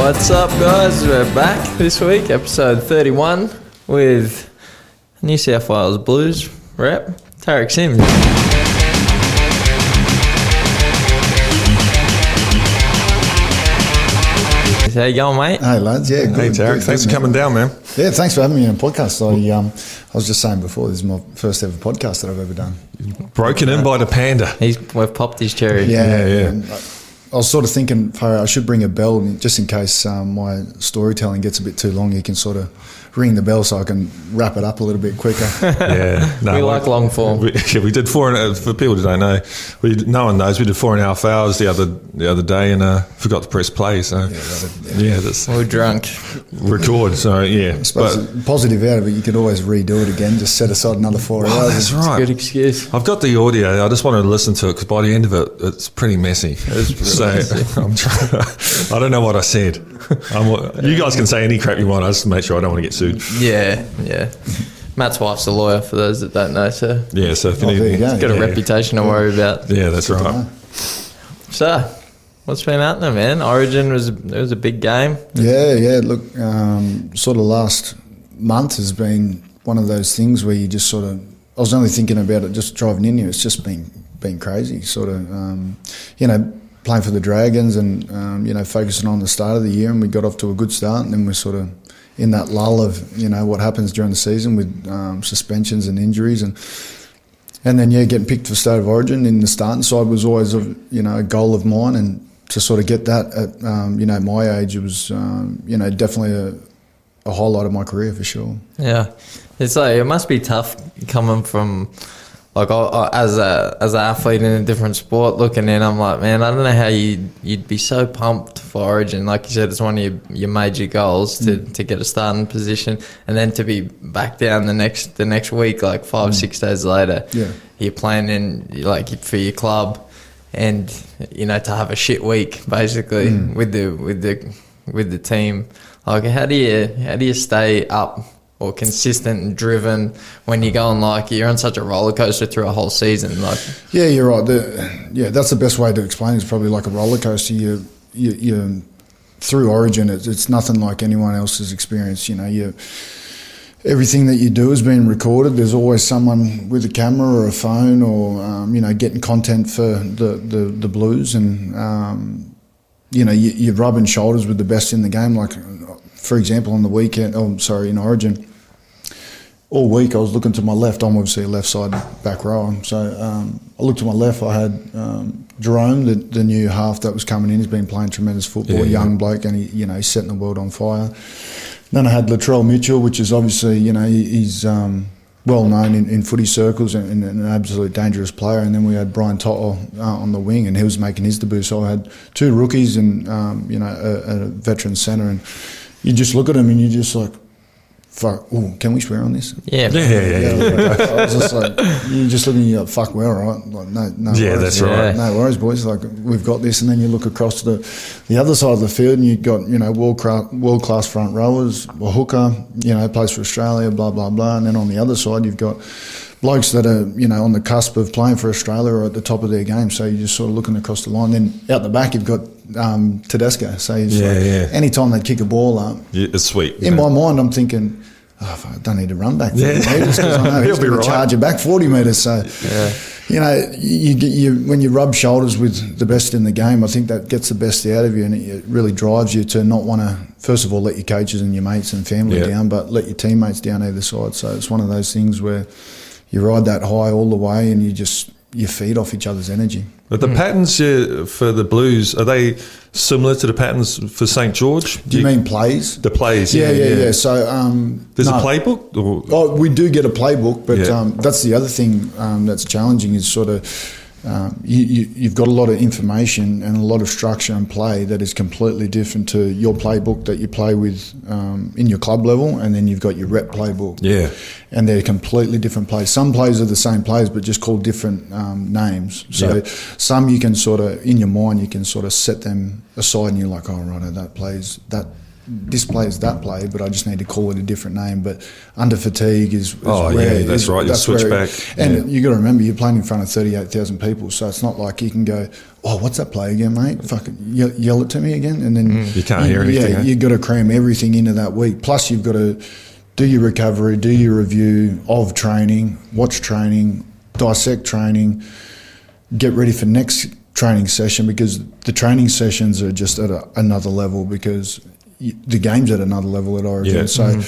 What's up, guys? We're back this week, episode 31, with New South Wales Blues rep, Tariq Sims. How you going, mate? Hey, lads. Yeah, good. Hey, Tariq. Thanks for coming down, man. Yeah, thanks for having me on a podcast. I was just saying before, this is my first ever podcast that I've ever done. Broken in by the Panda. We've popped his cherry. Yeah. I was sort of thinking, I should bring a bell just in case my storytelling gets a bit too long. You can sort of ring the bell so I can wrap it up a little bit quicker. Yeah, we like long form. We did for people who don't know, no one knows. We did 4.5 hours the other day and forgot to press play. So that's we're drunk. Record. So yeah, I suppose the positive out of it, you could always redo it again. Just set aside another 4 hours. That's right. It's a good excuse. I've got the audio. I just wanted to listen to it because by the end of it, it's pretty messy. I'm trying. I don't know what I said. You guys can say any crap you want. I just make sure I don't want to get sued. Yeah. Matt's wife's a lawyer, for those that don't know, so yeah. So if you he's got a reputation to worry about. Yeah, that's right. So, what's been happening, man? Origin was a big game. Yeah. Look, sort of last month has been one of those things where you just sort of. I was only thinking about it just driving in here. It's just been crazy, sort of. Playing for the Dragons and focusing on the start of the year, and we got off to a good start, and then we're sort of in that lull of what happens during the season with suspensions and injuries, and then getting picked for State of Origin in the starting side was always a goal of mine, and to sort of get that at my age, it was definitely a highlight of my career for sure. Yeah, it's like it must be tough coming from. Like as an athlete in a different sport, looking in, I'm like, man, I don't know how you'd be so pumped for Origin. Like you said, it's one of your major goals to get a starting position, and then to be back down the next week, like 5-6 days later. Yeah, you're playing in for your club, and to have a shit week basically with the team. Like how do you stay up? Or consistent and driven when you're going you're on such a roller coaster through a whole season. Yeah, you're right. That's the best way to explain it. It's probably like a roller coaster. You through Origin, it's nothing like anyone else's experience. Everything that you do is being recorded. There's always someone with a camera or a phone or getting content for the Blues, and you're rubbing shoulders with the best in the game. Like, for example, on the weekend, in Origin, all week I was looking to my left. I'm obviously a left side back row. So I looked to my left. I had Jerome, the new half that was coming in. He's been playing tremendous football, young bloke, and he's setting the world on fire. Then I had Latrell Mitchell, which is obviously, he's well known in footy circles and an absolute dangerous player. And then we had Brian Tottle on the wing, and he was making his debut. So I had two rookies and a veteran centre, and you just look at them and you're just like, fuck, can we swear on this? Yeah. I was just like, you're just looking, you're like, fuck, we're all right. Like, no yeah, worries. That's right. No worries, boys. Like, we've got this. And then you look across to the other side of the field and you've got, world-class front rowers, a hooker, plays for Australia, blah, blah, blah. And then on the other side, you've got blokes that are, on the cusp of playing for Australia or at the top of their game. So you're just sort of looking across the line. Then out the back, you've got Tedesco. So any time they kick a ball up, it's sweet. In my mind, I'm thinking, I don't need to run back 40 metres because I know he's going to charge it back 40 metres. So, when you rub shoulders with the best in the game, I think that gets the best out of you, and it really drives you to not want to, first of all, let your coaches and your mates and family down, but let your teammates down either side. So it's one of those things where you ride that high all the way and you feed off each other's energy. But the patterns for the Blues, are they similar to the patterns for St George? Do you mean plays? The plays, yeah. So there's a playbook? Oh, we do get a playbook, but that's the other thing that's challenging is sort of you've got a lot of information and a lot of structure and play that is completely different to your playbook that you play with in your club level, and then you've got your rep playbook. Yeah. And they're completely different plays. Some plays are the same plays but just called different names. So some you can sort of, in your mind, you can sort of set them aside and you're like, oh, right, that this play is that play, but I just need to call it a different name. But under fatigue is that's right. You switch back, and you got to remember you're playing in front of 38,000 people, so it's not like you can go, oh, what's that play again, mate? Fucking yell it to me again, and then you can't hear anything. Yeah, you've got to cram everything into that week. Plus, you've got to do your recovery, do your review of training, watch training, dissect training, get ready for next training session, because the training sessions are just at another level, because the game's at another level at Origin. Yeah. So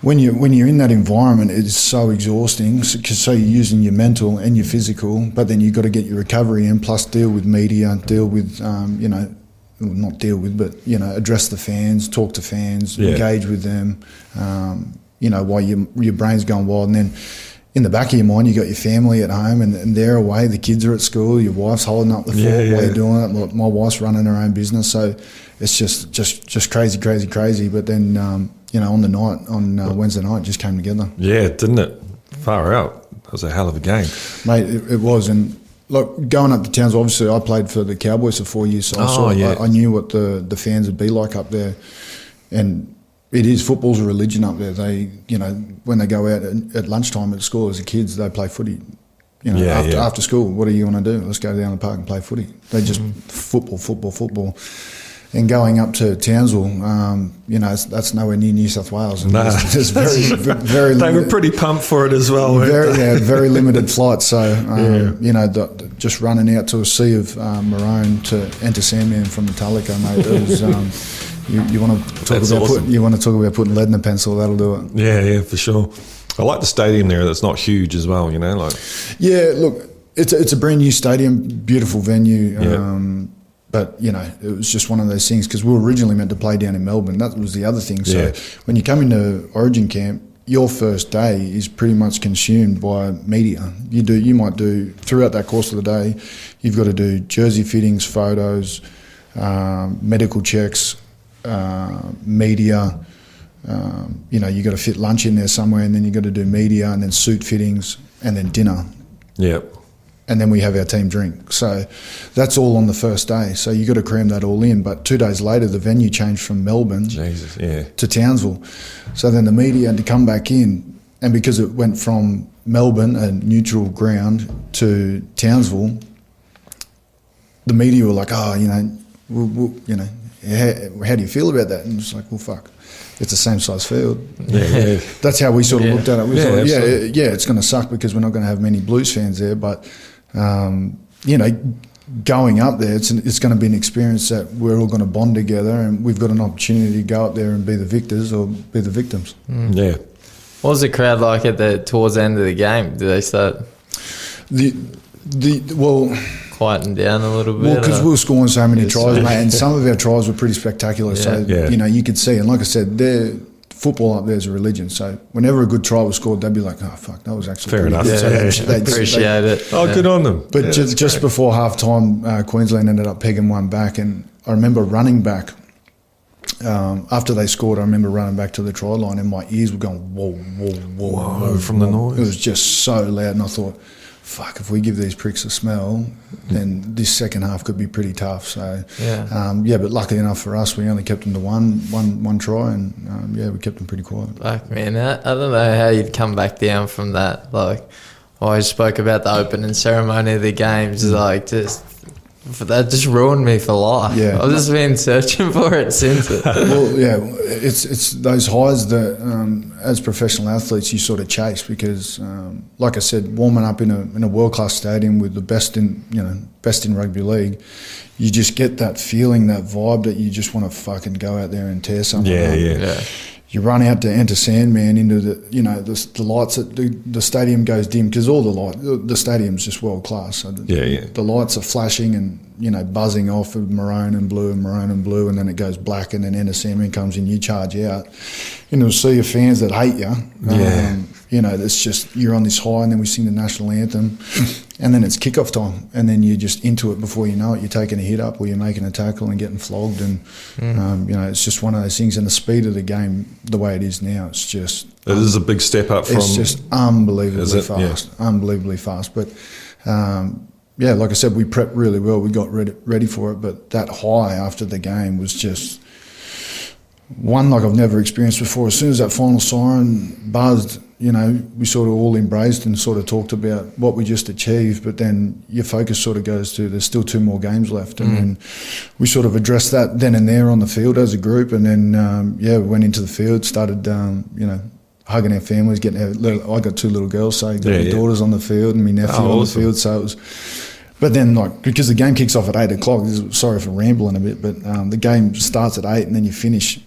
when you're in that environment, it's so exhausting, so you're using your mental and your physical, but then you've got to get your recovery in, plus deal with media, deal with, not deal with, but, address the fans, talk to fans, engage with them, while your brain's going wild. And then in the back of your mind, you got your family at home, and they're away. The kids are at school. Your wife's holding up the fort while you're doing it. My wife's running her own business, so it's just crazy. But then, on the night, on Wednesday night, it just came together. Yeah, didn't it? Far out. That was a hell of a game, mate. It was, and look, going up to Townsville. Obviously, I played for the Cowboys for 4 years, so I knew what the fans would be like up there, and. It is, football's a religion up there. They, when they go out at lunchtime at school as kids, they play footy. After school, what do you want to do? Let's go down the park and play footy. They just football. And going up to Townsville, that's nowhere near New South Wales. And there's very they were pretty pumped for it as well. Very limited flights. So, just running out to a sea of maroon to enter Sandman from Metallica, mate. It was. You want to talk about awesome. Putting lead in a pencil? That'll do it. Yeah, for sure. I like the stadium there. That's not huge as well. Yeah, look, it's a brand new stadium, beautiful venue. But it was just one of those things, because we were originally meant to play down in Melbourne. That was the other thing. So when you come into Origin camp, your first day is pretty much consumed by media. You might do throughout that course of the day. You've got to do jersey fittings, photos, medical checks. Media, you got to fit lunch in there somewhere, and then you got to do media, and then suit fittings, and then dinner. Yep. And then we have our team drink. So that's all on the first day. So you got to cram that all in. But 2 days later, the venue changed from Melbourne to Townsville. So then the media had to come back in, and because it went from Melbourne, a neutral ground, to Townsville, the media were like, how do you feel about that? And it's like, well, fuck, it's the same size field. Yeah. That's how we sort of looked at it. We thought, it's going to suck because we're not going to have many Blues fans there. But, going up there, it's going to be an experience that we're all going to bond together, and we've got an opportunity to go up there and be the victors or be the victims. Yeah. What was the crowd like towards the end of the game? Did they start quieting down a little bit? Well, because we were scoring so many tries, mate, and some of our tries were pretty spectacular. You could see, and like I said, football up there is a religion. So whenever a good try was scored, they'd be like, "Oh fuck, that was actually fair enough." Good. They appreciate it. Good on them. But just before half time, Queensland ended up pegging one back, and I remember running back. After they scored, I remember running back to the try line, and my ears were going whoa from the noise. It was just so loud, and I thought, fuck, if we give these pricks a smell, then this second half could be pretty tough. So, but luckily enough for us, we only kept them to one try, and we kept them pretty quiet. Fuck, man, I don't know how you'd come back down from that. Like, I always spoke about the opening ceremony of the games, that just ruined me for life. Yeah. I've just been searching for it since. It's those highs that as professional athletes you sort of chase, because like I said, warming up in a world class stadium with the best in rugby league, you just get that feeling, that vibe that you just want to fucking go out there and tear something up. Yeah. You run out to enter Sandman into the lights. The stadium goes dim because the stadium's just world class. So the lights are flashing and buzzing off of maroon and blue, and then it goes black, and then enter Sandman comes in. You charge out, and you'll see your fans that hate you. It's just you're on this high, and then we sing the national anthem, and then it's kickoff time, and then you're just into it before you know it. You're taking a hit up, or you're making a tackle and getting flogged, and it's just one of those things. And the speed of the game, the way it is now, it's just it is a big step up from. It's just unbelievably fast, But like I said, we prepped really well. We got ready for it, but that high after the game was just. one like I've never experienced before. As soon as that final siren buzzed, you know, we sort of all embraced and sort of talked about what we just achieved, but then your focus sort of goes to there's still 2 more games left. And then we sort of addressed that then and there on the field as a group. And then, we went into the field, started, hugging our families, getting I got 2 little girls, so got my daughters on the field and my nephew on the field. So it was, but then because the game kicks off at 8 o'clock, sorry for rambling a bit, but the game starts at 8 and then you finish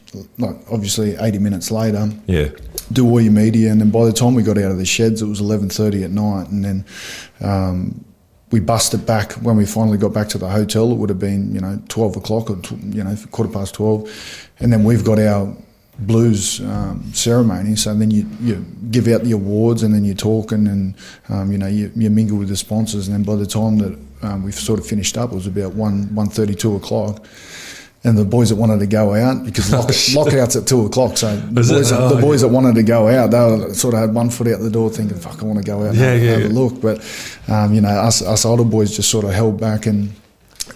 obviously 80 minutes later. Yeah. Do all your media, and then by the time we got out of the sheds, it was 11:30 at night, and then we busted back. When we finally got back to the hotel, it would have been 12 o'clock or 12:15, and then we've got our blues ceremony. So then you give out the awards, and then you talk, and then you mingle with the sponsors, and then by the time that we've sort of finished up, it was about 1:30, 2 o'clock. And the boys that wanted to go out, because lockouts at 2 o'clock, so the boys that wanted to go out, they were, sort of had one foot out the door thinking, fuck, I want to go out and have a look. But, us older boys just sort of held back and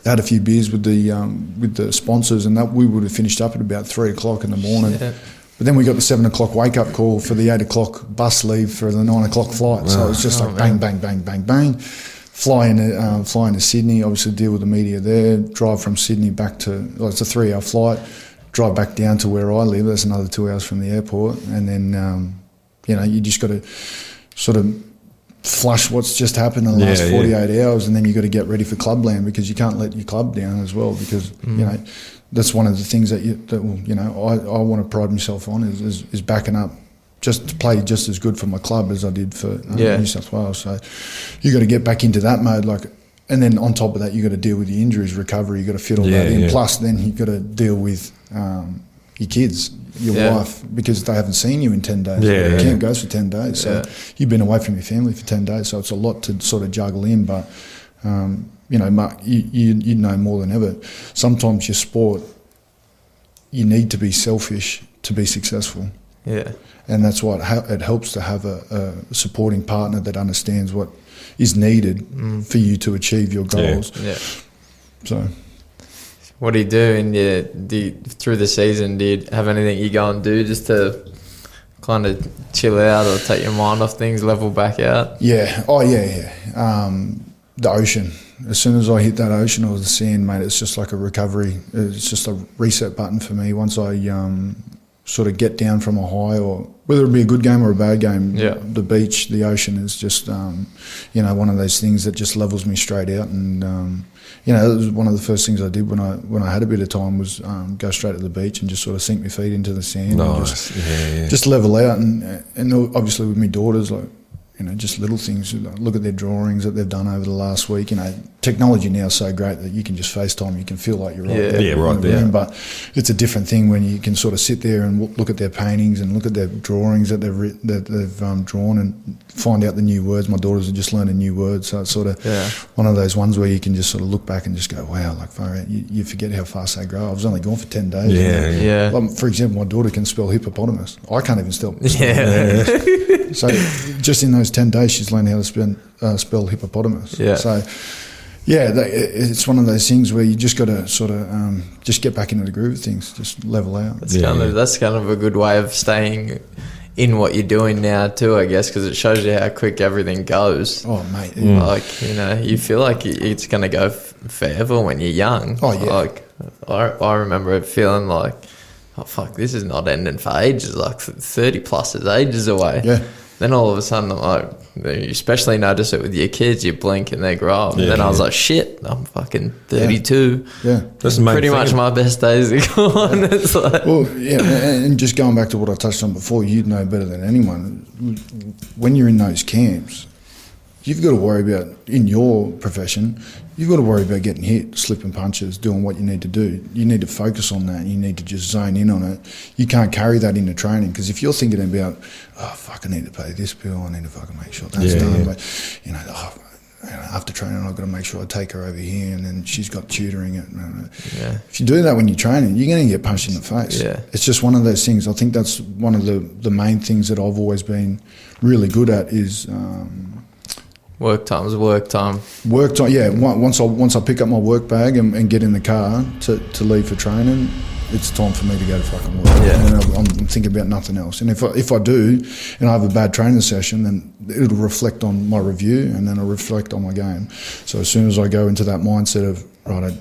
had a few beers with the sponsors, and that we would have finished up at about 3 o'clock in the morning. Yeah. But then we got the 7 o'clock wake-up call for the 8 o'clock bus leave for the 9 o'clock flight. So it was just bang, bang, bang, bang, bang. Fly into Sydney, obviously deal with the media there, drive from Sydney back to, it's a 3-hour flight, drive back down to where I live, that's another 2 hours from the airport, and then, you just got to sort of flush what's just happened in the last 48 hours, and then you got to get ready for clubland, because you can't let your club down as well, because, that's one of the things that I want to pride myself on is backing up, just to play just as good for my club as I did for New South Wales. So you got to get back into that mode, and then on top of that, you got to deal with the injuries, recovery. You got to fit all that in. Plus, then you got to deal with your kids, your wife, because they haven't seen you in 10 days. The camp goes for 10 days, so you've been away from your family for 10 days. So it's a lot to sort of juggle in. But Mark, you know more than ever. Sometimes your sport, you need to be selfish to be successful. Yeah. And that's what it helps to have a supporting partner that understands what is needed for you to achieve your goals. Yeah. So, what do you do through the season? Do you have anything you go and do just to kind of chill out or take your mind off things, level back out? Yeah. Oh, yeah. The ocean. As soon as I hit that ocean or the sand, mate, it's just like a recovery. It's just a reset button for me. Once I sort of get down from a high, or whether it be a good game or a bad game, the beach, the ocean is just, one of those things that just levels me straight out. And, it was one of the first things I did when I had a bit of time was go straight to the beach and just sort of sink my feet into the sand and just level out. And obviously with my daughters, just little things, look at their drawings that they've done over the last week. Technology now is so great that you can just FaceTime, you can feel like you're right there. But it's a different thing when you can sort of sit there and look at their paintings and look at their drawings that they've drawn and find out the new words. My daughters are just learning new words, so it's sort of one of those ones where you can just sort of look back and just go, wow, far out, you forget how fast they grow. I was only gone for 10 days. Like, for example, my daughter can spell hippopotamus. I can't even spell. So just in those 10 days, she's learned how to spell hippopotamus. Yeah. So, it's one of those things where you just got to sort of just get back into the groove of things, just level out. That's kind of a good way of staying in what you're doing now too, I guess, because it shows you how quick everything goes. Oh, mate. You feel like it's going to go forever when you're young. Oh, yeah. I remember it feeling like, oh, fuck, this is not ending for ages, 30 plus is ages away. Yeah. Then all of a sudden, you especially notice it with your kids, you blink and they grow up. And then I was like, shit, I'm fucking 32. Yeah. That's pretty much my best days are gone. It's like, and just going back to what I touched on before, you'd know better than anyone. When you're in those camps, you've got to worry about, in your profession, you've got to worry about getting hit, slipping punches, doing what you need to do. You need to focus on that. You need to just zone in on it. You can't carry that into training, because if you're thinking about, oh, fuck, I need to pay this bill, I need to fucking make sure that's done. But, after training, I've got to make sure I take her over here, and then she's got tutoring. If you do that when you're training, you're going to get punched in the face. Yeah. It's just one of those things. I think that's one of the main things that I've always been really good at is... work time is work time. Work time, yeah. Once I pick up my work bag and get in the car to leave for training, it's time for me to go to fucking work. Yeah. And then I'm thinking about nothing else. And if I do, and I have a bad training session, then it'll reflect on my review, and then it'll reflect on my game. So as soon as I go into that mindset of, right,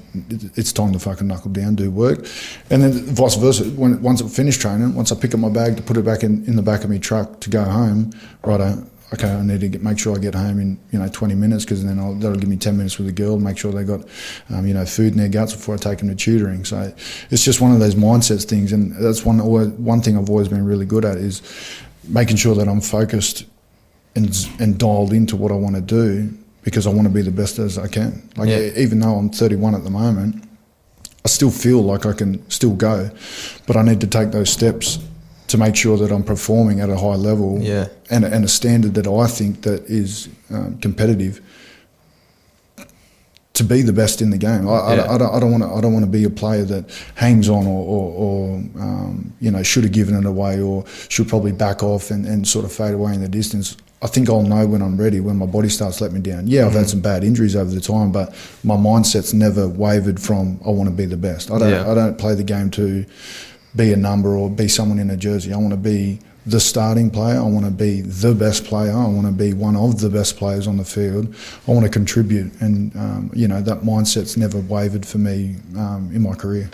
it's time to fucking knuckle down, do work. And then vice versa, once I finish training, once I pick up my bag to put it back in the back of my truck to go home, right, okay, I need to make sure I get home in 20 minutes, because then that'll give me 10 minutes with the girl, make sure they got food in their guts before I take them to tutoring. So it's just one of those mindsets things, and that's one thing I've always been really good at, is making sure that I'm focused and dialed into what I want to do, because I want to be the best as I can. Even though I'm 31 at the moment, I still feel like I can still go, but I need to take those steps to make sure that I'm performing at a high level, and a standard that I think that is competitive, to be the best in the game. I don't want to be a player that hangs on or should have given it away, or should probably back off and sort of fade away in the distance. I think I'll know when I'm ready, when my body starts letting me down. Yeah, I've had some bad injuries over the time, but my mindset's never wavered from, I want to be the best. I don't play the game to be a number or be someone in a jersey. I want to be the starting player. I want to be the best player. I want to be one of the best players on the field. I want to contribute, and that mindset's never wavered for me in my career.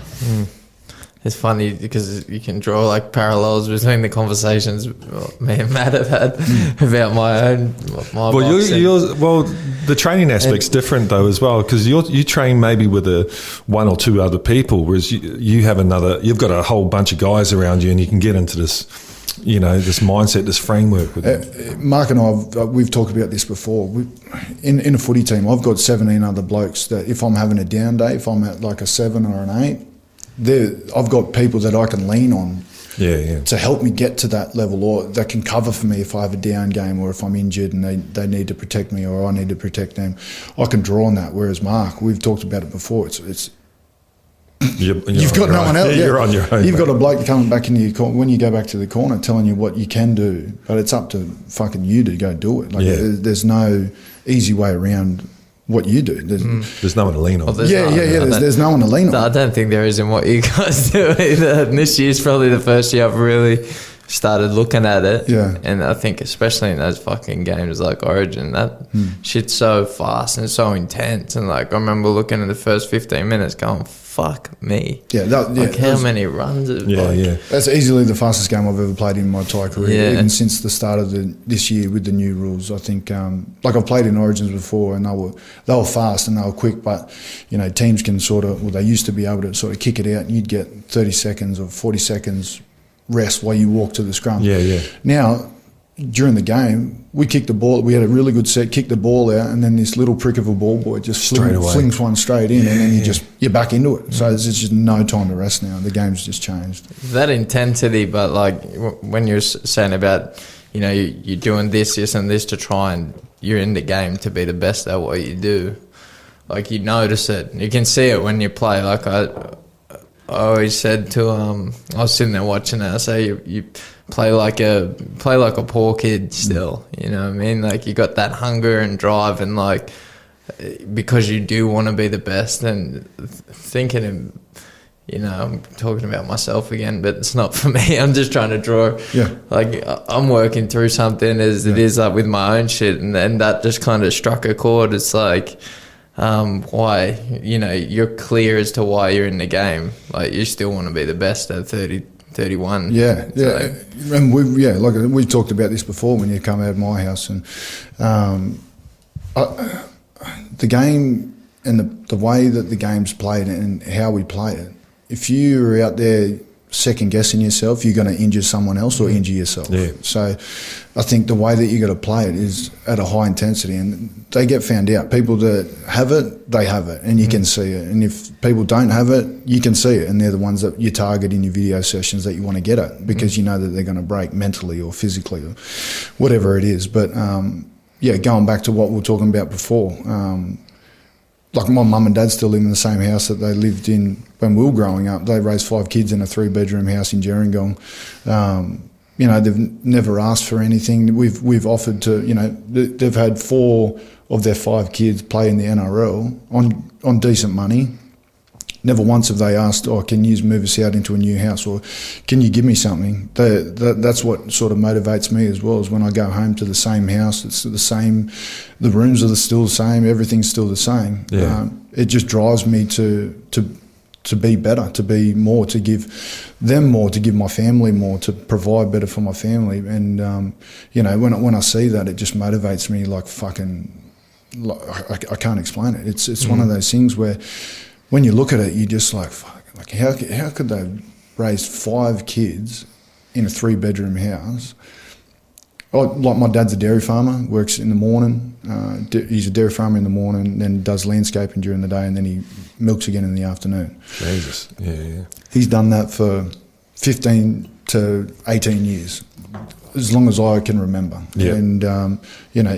It's funny because you can draw like parallels between the conversations me and Matt have had about my the training aspect's different though as well, because you train maybe with one or two other people, whereas you've got a whole bunch of guys around you, and you can get into this, this mindset, this framework with them. Mark and we've talked about this before. In a footy team, I've got 17 other blokes that if I'm having a down day, if I'm at like a 7 or an 8, I've got people that I can lean on to help me get to that level, or that can cover for me if I have a down game, or if I'm injured and they need to protect me, or I need to protect them. I can draw on that. Whereas Mark, we've talked about it before, you've got no one else. You're on your own. You've got a bloke coming back into your corner when you go back to the corner, telling you what you can do, but it's up to fucking you to go do it. There's no easy way around what you do. There's no one to lean on. There's no one to lean on. I don't think there is in what you guys do either. And this year's probably the first year I've really started looking at it. Yeah. And I think especially in those fucking games like Origin, that shit's so fast and so intense. And like I remember looking at the first 15 minutes going, fuck me. How many runs? That's easily the fastest game I've ever played in my entire career, even since the start of this year with the new rules. I think, I've played in Origins before, and they were fast and they were quick, but teams can they used to be able to sort of kick it out, and you'd get 30 seconds or 40 seconds rest while you walk to the scrum. Now, during the game, we kicked the ball. We had a really good set, kicked the ball out, and then this little prick of a ball boy just flings one straight in, and then you're back into it. So there's just no time to rest now. The game's just changed. That intensity, but like when you're saying about, you're doing this and this to try and you're in the game to be the best at what you do. Like you notice it. You can see it when you play. Like I always said to I was sitting there watching it. I say you play like a poor kid still. You know what I mean? Like you got that hunger and drive, and like because you do want to be the best. And thinking, I'm talking about myself again, but it's not for me. I'm just trying to draw. Like I'm working through something as it is, like with my own shit, and then that just kind of struck a chord. It's like. Why, you're clear as to why you're in the game. Like you still want to be the best at 30, 31. And we've talked about this before when you come out of my house, and the game and the way that the game's played and how we play it. If you're out there second guessing yourself, you're going to injure someone else or injure yourself. So I think the way that you got to play it is at a high intensity, and they get found out. People that have it, they have it, and you can see it. And if people don't have it, you can see it, and they're the ones that you target in your video sessions that you want to get at, because you know that they're going to break mentally or physically or whatever it is. But going back to what we were talking about before, like my mum and dad still live in the same house that they lived in when we were growing up. They raised 5 kids in a 3-bedroom house in Gerringong. They've never asked for anything. We've offered to, they've had 4 of their 5 kids play in the NRL on decent money. Never once have they asked, can you move us out into a new house, or can you give me something? That's what sort of motivates me as well, is when I go home to the same house, it's the same, the rooms are still the same, everything's still the same. Yeah. It just drives me to be better, to be more, to give them more, to give my family more, to provide better for my family. And, when I see that, it just motivates me like fucking, I can't explain it. It's one of those things where when you look at it, you're just like, fuck, like how could they raise 5 kids in a 3-bedroom house? Like my dad's a dairy farmer, works in the morning. He's a dairy farmer in the morning, then does landscaping during the day, and then he milks again in the afternoon. Jesus, yeah. He's done that for 15 to 18 years, as long as I can remember. Yeah. And,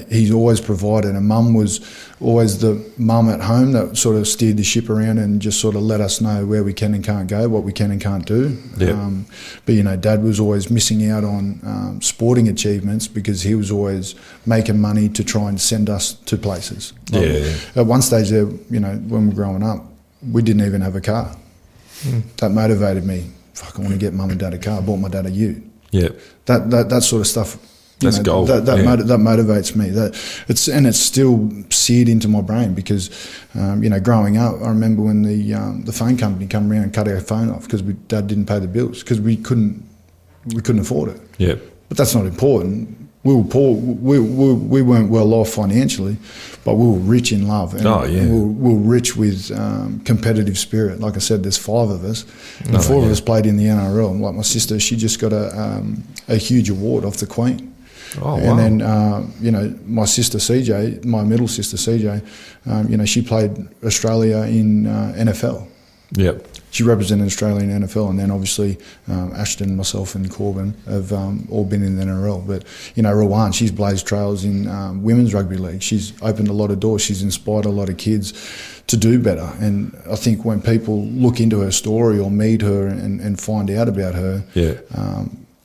he's always provided. And Mum was always the mum at home that sort of steered the ship around and just sort of let us know where we can and can't go, what we can and can't do. Yeah. But, Dad was always missing out on sporting achievements because he was always making money to try and send us to places. At one stage there, when we were growing up, we didn't even have a car. That motivated me. Fuck, I want to get Mum and Dad a car. I bought my dad a ute. Yeah. That sort of stuff. That's gold. That motivates me. It's still seared into my brain because, growing up, I remember when the phone company come around and cut our phone off because Dad didn't pay the bills because we couldn't afford it. Yeah. But that's not important. We were poor. We weren't well off financially, but we were rich in love. And we were rich with competitive spirit. Like I said, there's 5 of us, and 4 of us played in the NRL. Like my sister, she just got a huge award off the Queen. Oh, wow. And then, my sister CJ, my middle sister CJ, she played Australia in NFL. Yep. She represented Australia in NFL, and then obviously Ashton, myself and Corbin have all been in the NRL. But, Rowan, she's blazed trails in women's rugby league. She's opened a lot of doors. She's inspired a lot of kids to do better. And I think when people look into her story or meet her and find out about her,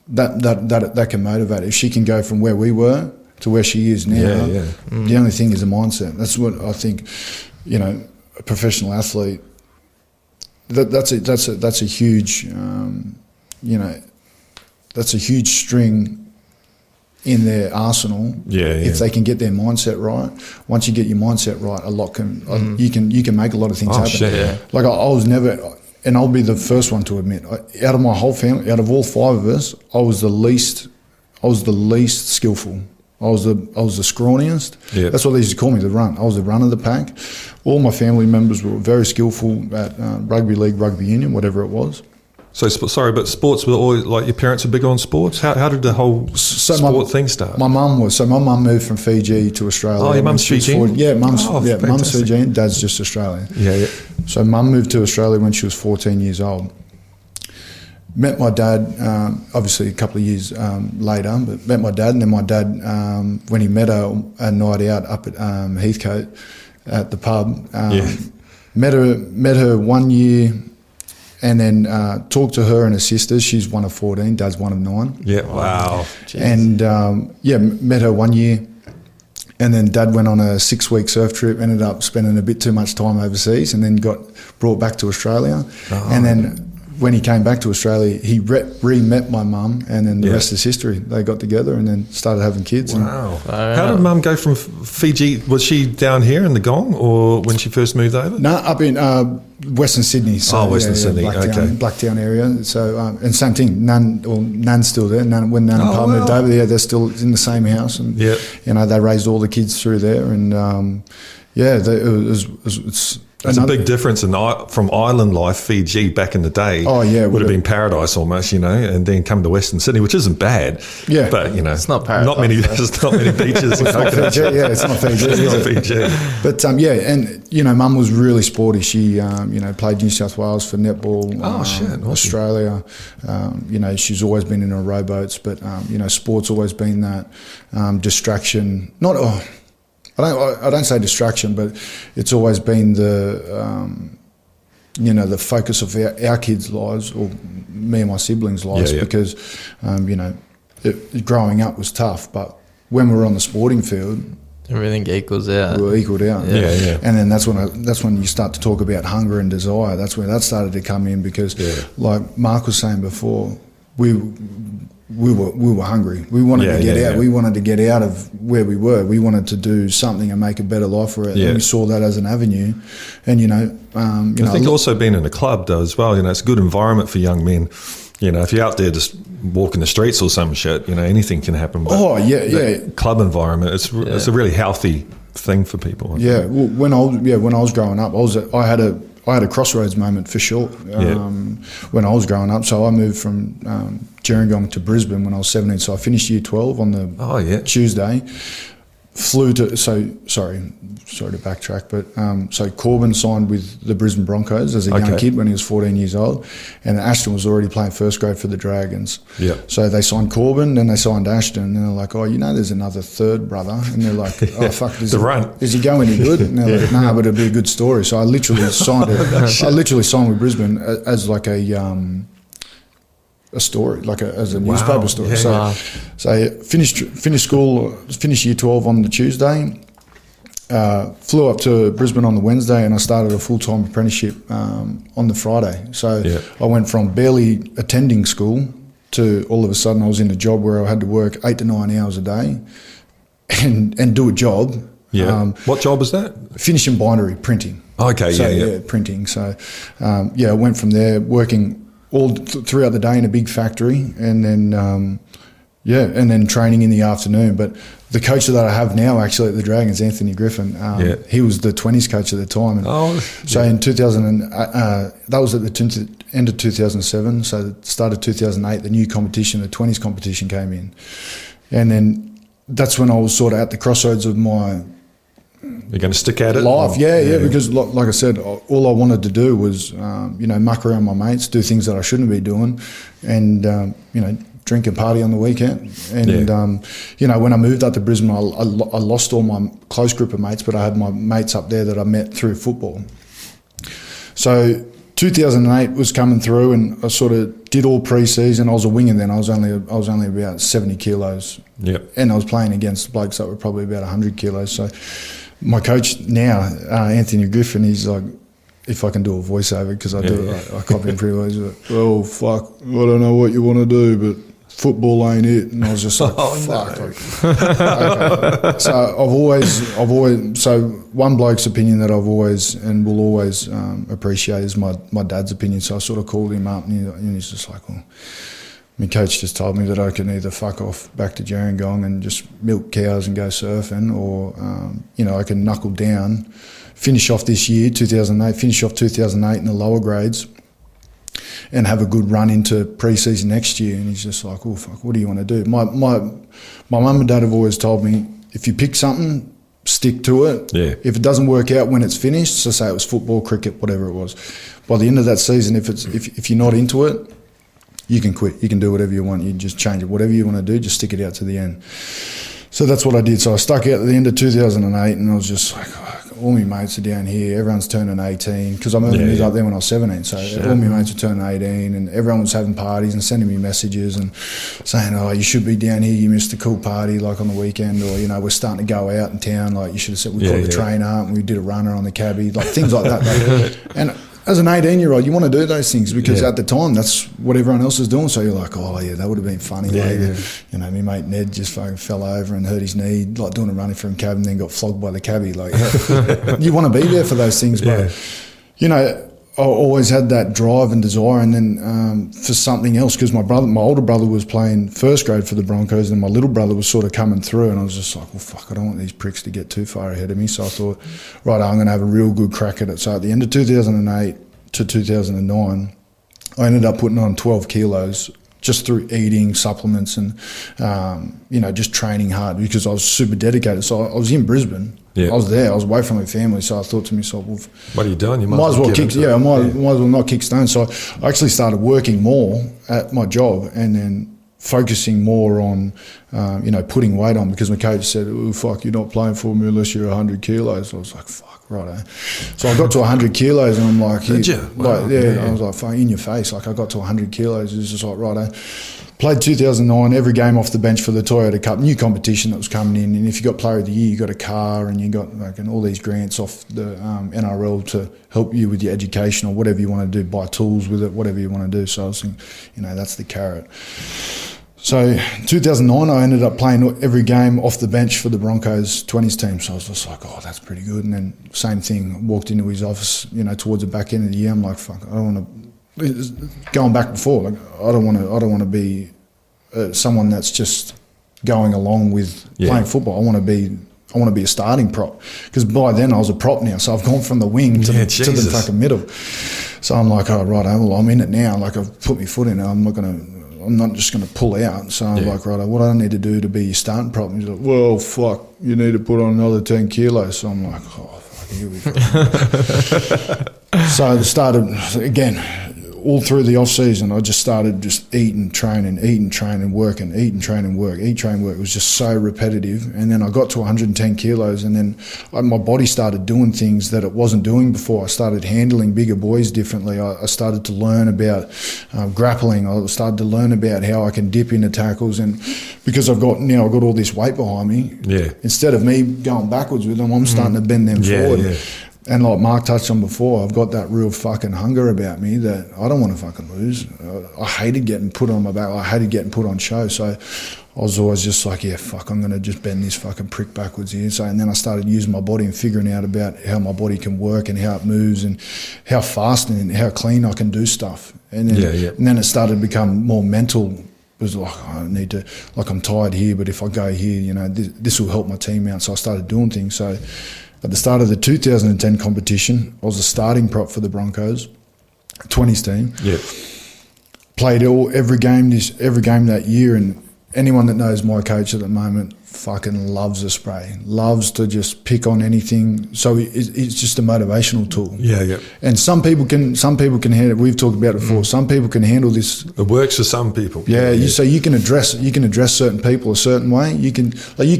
that can motivate. If she can go from where we were to where she is now, the only thing is a mindset. That's what I think, a professional athlete, that's a huge, that's a huge string in their arsenal. If they can get their mindset right. Once you get your mindset right, a lot can you can make a lot of things happen. Shit, yeah. Like I was never, and I'll be the first one to admit, out of my whole family, out of all 5 of us, I was the least skillful. I was the scrawniest. Yeah. That's what they used to call me, the runt. I was the run of the pack. All my family members were very skillful at rugby league, rugby union, whatever it was. So, but sports were always, like, your parents were big on sports? How did the whole sport thing start? My mum was. So my mum moved from Fiji to Australia. Oh, your mum's Fijian? Yeah, mum's Fijian, dad's just Australian. Yeah. So mum moved to Australia when she was 14 years old. Met my dad, obviously a couple of years later, but met my dad, and then my dad, when he met her a night out up at Heathcote at the pub, met her 1 year, and then talked to her and her sisters. She's one of 14, dad's one of 9. Yeah, wow. Jeez. And met her 1 year, and then dad went on a 6-week surf trip, ended up spending a bit too much time overseas, and then got brought back to Australia, and then when he came back to Australia, he re-met my mum, and then the rest is history. They got together and then started having kids. Wow. How did mum go from Fiji? Was she down here in the Gong, or when she first moved over? No, up in Western Sydney. So, Western Sydney, Blacktown area. So, and same thing, Nan's still there. When Nan and Pa moved over there, they're still in the same house. And, they raised all the kids through there. And, it's... There's a big difference from island life, Fiji back in the day. Oh, yeah. Would have been paradise almost, and then come to Western Sydney, which isn't bad. Yeah. But, it's not paradise. There's not many beaches. It's not Fiji. Yeah, it's not Fiji. It's not Fiji. But, and, Mum was really sporty. She, played New South Wales for netball. Awesome. Australia. She's always been in her rowboats. But, sport's always been that distraction. I don't say distraction, but it's always been the focus of our kids' lives, or me and my siblings' lives, because, growing up was tough, but when we were on the sporting field, Everything equals out. We were equaled out. Yeah. And then that's when you start to talk about hunger and desire. That's where that started to come in because, like Mark was saying before, we were hungry. We wanted to get out. We wanted to get out of where we were. We wanted to do something and make a better life for it. And we saw that as an avenue. And I think also being in a club though as well. It's a good environment for young men. If you're out there just walking the streets or some shit, anything can happen. But club environment, it's a really healthy thing for people. Yeah. Well, when I was growing up, I had a crossroads moment for sure. When I was growing up, so I moved from Gerringong to Brisbane when I was 17. So I finished year 12 on the Tuesday. Flew to sorry to backtrack, but so Corbin signed with the Brisbane Broncos as a young kid when he was 14 years old, and Ashton was already playing first grade for the Dragons. Yeah. So they signed Corbin, then they signed Ashton, and they're like, oh, there's another third brother, and they're like, oh fuck, is he going any good? And they're like, nah, but it'd be a good story. So I literally signed with Brisbane as like a story, as a newspaper story. Yeah, so I finished school, finished year 12 on the Tuesday, flew up to Brisbane on the Wednesday, and I started a full-time apprenticeship on the Friday. So I went from barely attending school to all of a sudden I was in a job where I had to work 8 to 9 hours a day and do a job. Yeah. What job was that? Finishing bindery, printing. Okay, printing. So, I went from there working all throughout the day in a big factory, and then and then training in the afternoon. But the coach that I have now actually at the Dragons, Anthony Griffin, he was the 20s coach at the time. And in 2000, that was at the end of 2007. So the start of 2008, the new competition, the 20s competition came in, and then that's when I was sort of at the crossroads of my. You're going to stick at it? Life, because like I said, all I wanted to do was, muck around my mates, do things that I shouldn't be doing, and, drink and party on the weekend. And, when I moved up to Brisbane, I lost all my close group of mates, but I had my mates up there that I met through football. So 2008 was coming through, and I sort of did all pre-season. I was a winger then. I was only about 70 kilos. Yep. And I was playing against blokes that were probably about 100 kilos. So my coach now, Anthony Griffin, he's like, if I can do a voiceover, because I do, I copy him pretty well. He's like, oh, fuck, I don't know what you want to do, but football ain't it. And I was just like, fuck. No. Okay. So so one bloke's opinion that I've always and will always appreciate is my dad's opinion. So I sort of called him up, and he's just like, well, my coach just told me that I can either fuck off back to Gerringong and just milk cows and go surfing, or I can knuckle down, finish off this year, 2008, finish off 2008 in the lower grades, and have a good run into pre-season next year. And he's just like, oh fuck, what do you want to do? My mum and dad have always told me, if you pick something, stick to it. Yeah. If it doesn't work out when it's finished, so say it was football, cricket, whatever it was, by the end of that season, if you're not into it, you can quit. You can do whatever you want. You just change it. Whatever you want to do, just stick it out to the end. So that's what I did. So I stuck out at the end of 2008, and I was just like, all my mates are down here. Everyone's turning 18, because I moved up there when I was 17. So all my mates were turning 18, and everyone was having parties and sending me messages and saying, oh, you should be down here. You missed a cool party like on the weekend, or, we're starting to go out in town. Like you should have said, we caught the train up and we did a runner on the cabbie, like things like that. And as an 18-year-old, you want to do those things because at the time that's what everyone else is doing. So you're like, oh yeah, that would have been funny. My mate Ned just fucking fell over and hurt his knee, like doing a running from cab, and then got flogged by the cabbie. Like, you want to be there for those things, but I always had that drive and desire, and then for something else, because my older brother was playing first grade for the Broncos, and my little brother was sort of coming through, and I was just like, well, fuck, I don't want these pricks to get too far ahead of me. So I thought, right, I'm going to have a real good crack at it. So at the end of 2008 to 2009, I ended up putting on 12 kilos just through eating supplements and, just training hard, because I was super dedicated. So I was in Brisbane. Yeah. I was there. I was away from my family. So I thought to myself, well, what are you doing? You might as well might as well not kick stones. So I actually started working more at my job, and then focusing more on, putting weight on, because my coach said, oh, fuck, you're not playing for me unless you're 100 kilos. So I was like, fuck, righto. So I got to 100 kilos, and I'm like, did you? Wow. I was like, fuck, in your face. Like, I got to 100 kilos. It was just like, righto. Played 2009, every game off the bench for the Toyota Cup, new competition that was coming in. And if you got Player of the Year, you got a car, and you got like all these grants off the NRL to help you with your education or whatever you want to do, buy tools with it, whatever you want to do. So I was thinking, that's the carrot. So 2009, I ended up playing every game off the bench for the Broncos 20s team. So I was just like, oh, that's pretty good. And then same thing, walked into his office, towards the back end of the year. I'm like, fuck, I don't want to. Going back before, like I don't want to be someone that's just going along with playing football. I want to be a starting prop, because by then I was a prop now. So I've gone from the wing to the fucking middle. So I'm like, oh right, well I'm in it now. Like I've put my foot in it. I'm not just going to pull out. So I'm like, right, what do I need to do to be your starting prop? And he's like, well, fuck, you need to put on another 10 kilos. So I'm like, oh, fuck, here we go. So I started, again, all through the off-season, I just started just eating, training, working, eat, train, work. It was just so repetitive. And then I got to 110 kilos, and then my body started doing things that it wasn't doing before. I started handling bigger boys differently. I started to learn about grappling. I started to learn about how I can dip into tackles. And because I've got all this weight behind me, instead of me going backwards with them, I'm starting to bend them forward. Yeah. And like Mark touched on before, I've got that real fucking hunger about me that I don't want to fucking lose. I hated getting put on my back. I hated getting put on show. So I was always just like, yeah, fuck, I'm going to just bend this fucking prick backwards here. So, and then I started using my body and figuring out about how my body can work and how it moves and how fast and how clean I can do stuff. And then, and then it started to become more mental. It was like, oh, I need to, like, I'm tired here, but if I go here, this will help my team out. So I started doing things. So at the start of the 2010 competition, I was a starting prop for the Broncos, 20s team. Yeah. Played every game that year, and anyone that knows my coach at the moment fucking loves a spray, loves to just pick on anything. So it's just a motivational tool. Yeah. And some people can handle it. We've talked about it before. Some people can handle this. It works for some people. Yeah. So you can address certain people a certain way. You can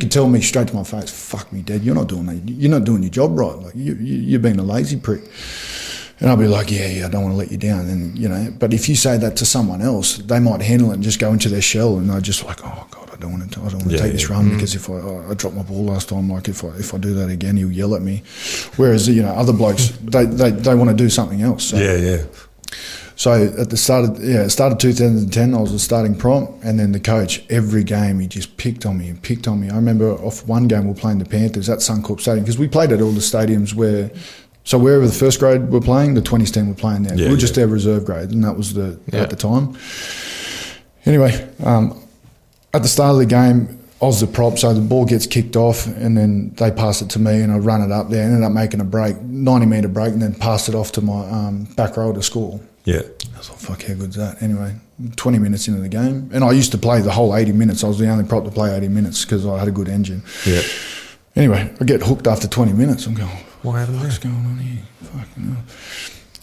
tell me straight to my face, fuck me, Dad, you're not doing that. You're not doing your job right. Like you're being a lazy prick. And I'll be like, yeah, I don't want to let you down. And, but if you say that to someone else, they might handle it and just go into their shell, and they're just like, oh God, I don't want to take this run because if I dropped my ball last time, like if I do that again, he'll yell at me. Whereas, other blokes, they want to do something else. So. Yeah. So at the start of 2010, I was a starting prop, and then the coach, every game, he just picked on me. I remember off one game we were playing the Panthers at Suncorp Stadium, because we played at all the stadiums where... So wherever the first grade were playing, the 20s team were playing there. We were just their reserve grade, and that was at the time. Anyway, at the start of the game, I was the prop, so the ball gets kicked off, and then they pass it to me, and I run it up there. I ended up making a break, 90-metre break, and then passed it off to my back row to score. Yeah. I was like, fuck, how good's that? Anyway, 20 minutes into the game, and I used to play the whole 80 minutes. I was the only prop to play 80 minutes because I had a good engine. Yeah. Anyway, I get hooked after 20 minutes. I'm going, what happened there? What's going on here? Fucking hell.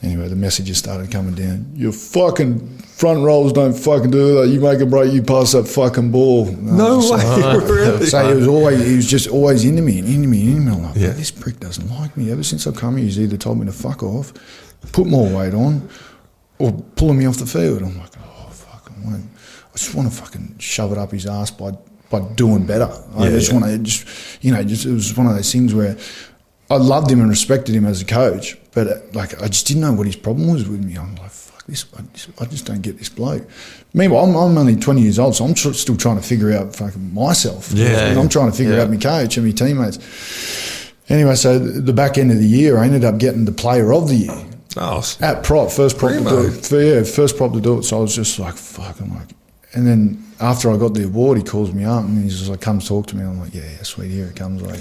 Anyway, the messages started coming down. Your fucking front rows don't fucking do that. You make a break, you pass that fucking ball. No way, really? So he was just always into me. I'm like, this prick doesn't like me. Ever since I've come here, he's either told me to fuck off, put more weight on, or pulling me off the field. I'm like, oh, fuck, I just want to fucking shove it up his ass by doing better. I just want to, it was one of those things where I loved him and respected him as a coach, but I just didn't know what his problem was with me. I'm like, fuck this, I just don't get this bloke. Meanwhile, I'm only 20 years old, so I'm still trying to figure out fucking myself. I'm trying to figure out my coach and my teammates. Anyway, so the back end of the year, I ended up getting the player of the year. Oh, at prop, first prop to do it. First prop to do it. So I was just like, fuck, I'm like, and then after I got the award, he calls me up and he's just like, come talk to me. I'm like, yeah, sweet, here it comes. Like,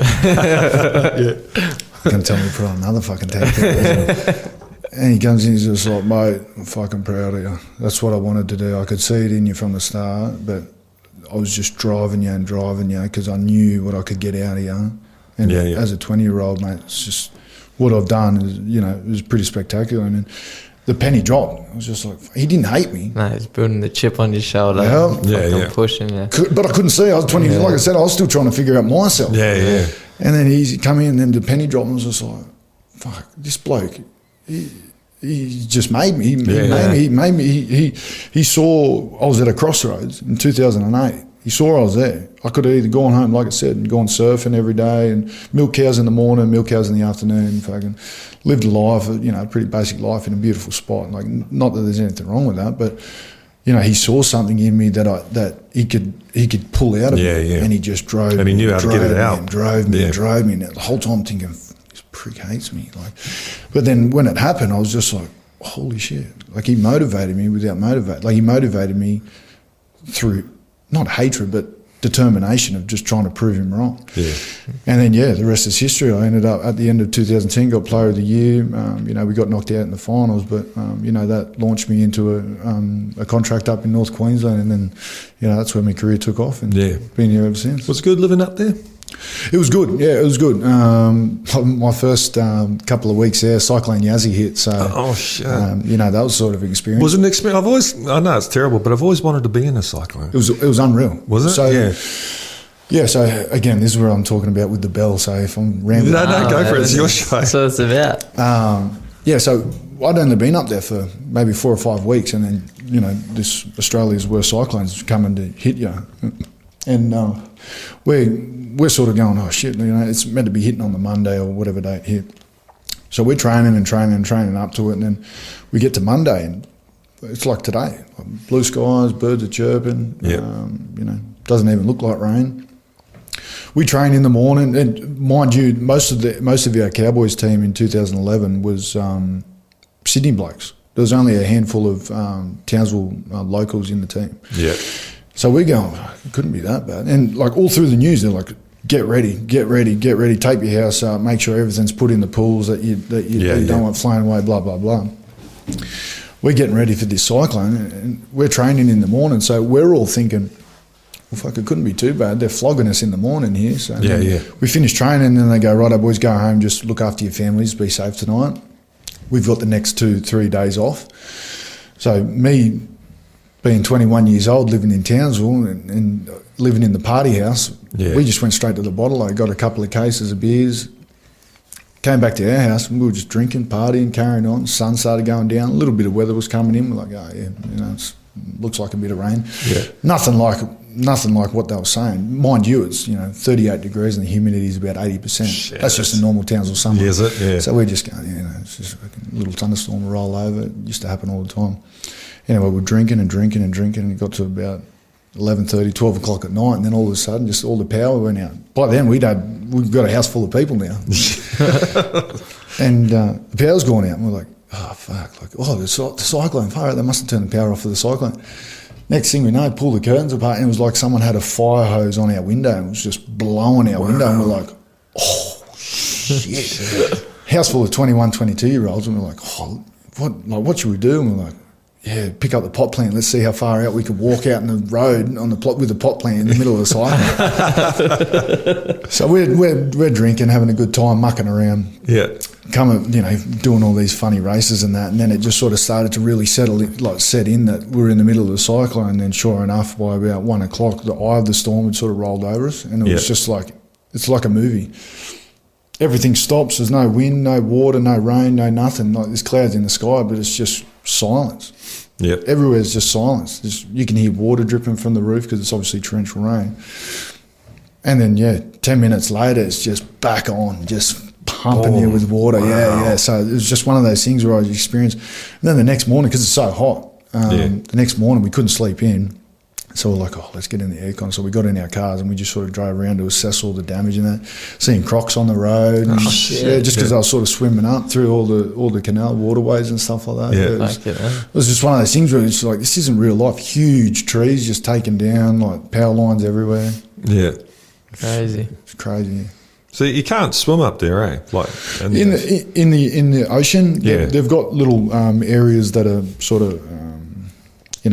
going to tell me to put on another fucking 10. And he comes in, he's just like, mate, I'm fucking proud of you. That's what I wanted to do. I could see it in you from the start, but I was just driving you because I knew what I could get out of you. And as a 20-year-old, mate, it's just what I've done is, it was pretty spectacular. I mean, the penny dropped. I was just like, he didn't hate me. No, he's building the chip on your shoulder. Pushing, But I couldn't see. I was 20. Like I said, I was still trying to figure out myself. And then he come in, and then the penny dropped, and I was just like, fuck, this bloke. he just made me. He made me. He saw I was at a crossroads in 2008. He saw I was there. I could have either gone home, like I said, and gone surfing every day and milk cows in the morning, milk cows in the afternoon, fucking lived a life, a pretty basic life in a beautiful spot. Like, not that there's anything wrong with that, but he saw something in me that he could pull out of me, and he just drove. And he knew how to get it out. And drove me. And the whole time thinking, this prick hates me. Like, but then when it happened, I was just like, holy shit! Like, he motivated me without motivate. Like, he motivated me through not hatred, but determination of just trying to prove him wrong. Yeah. And then, the rest is history. I ended up at the end of 2010, got Player of the Year. We got knocked out in the finals, but, that launched me into a contract up in North Queensland. And then, that's where my career took off, and been here ever since. Was it good living up there? It was good. Yeah, it was good. My first couple of weeks there, Cyclone Yazzie hit. So, that was sort of an experience. Was it an experience? I know it's terrible, but I've always wanted to be in a cyclone. It was unreal. Was it? So, so again, this is where I'm talking about with the bell. So if I'm rambling, no, go for it. It's your show. That's what it's about. So I'd only been up there for maybe 4 or 5 weeks, and then this Australia's worst cyclone's coming to hit you, and we're sort of going, oh shit, it's meant to be hitting on the Monday or whatever day it hit. So we're training up to it, and then we get to Monday, and it's like today, blue skies, birds are chirping. Doesn't even look like rain. We train in the morning, and mind you, most of our Cowboys team in 2011 was Sydney blokes. There was only a handful of Townsville locals in the team. Yeah. So we're going, it couldn't be that bad. And like all through the news, they're like, get ready, tape your house up, make sure everything's put in the pools that you don't want flying away, blah, blah, blah. We're getting ready for this cyclone, and we're training in the morning, so we're all thinking, well, fuck, it couldn't be too bad. They're flogging us in the morning here. So we finish training, and then they go, right, boys, go home, just look after your families, be safe tonight. We've got the next 2-3 days off. So me, being 21 years old, living in Townsville and living in the party house, we just went straight to the bottle. I got a couple of cases of beers, came back to our house, and we were just drinking, partying, carrying on. Sun started going down. A little bit of weather was coming in. We're like, it looks like a bit of rain. Yeah. Nothing like what they were saying. Mind you, it's 38 degrees and the humidity is about 80%. That's just a normal Townsville summer. Is it? Yeah. So we're just going, it's just a little thunderstorm will roll over. It used to happen all the time. Anyway, we're drinking, and it got to about 11:30, 12 o'clock at night, and then all of a sudden, just all the power went out. By then, we've got a house full of people now, and the power's gone out, and we're like, oh fuck, the cyclone, fire out, they must have turned the power off for the cyclone. Next thing we know, pull the curtains apart, and it was like someone had a fire hose on our window and was just blowing our window, and we're like, oh shit. House full of 21, 22-year-olds, and we're like, oh, what should we do? And we're like, pick up the pot plant. Let's see how far out we could walk out in the road on the plot with the pot plant in the middle of the cyclone. So we're drinking, having a good time, mucking around. Yeah. Doing all these funny races and that, and then it just sort of started to really set in that we're in the middle of the cyclone. And then, sure enough, by about 1 o'clock, the eye of the storm had sort of rolled over us, and it was just like it's like a movie. Everything stops. There's no wind, no water, no rain, no nothing. Like there's clouds in the sky, but it's just silence. Yep. Everywhere's just silence. You can hear water dripping from the roof because it's obviously torrential rain. And then, 10 minutes later, it's just back on, just pumping you with water. Wow. So it was just one of those things where I experienced. And then the next morning, because it's so hot, the next morning we couldn't sleep in. So we're like, let's get in the aircon. So we got in our cars and we just sort of drove around to assess all the damage and that. Seeing crocs on the road, and just because I was sort of swimming up through all the canal waterways and stuff like that. It was just one of those things where it's like, this isn't real life. Huge trees just taken down, like power lines everywhere. Yeah, crazy. It's crazy. Yeah. So you can't swim up there, eh? Like in the ocean, they've got little areas that are sort of.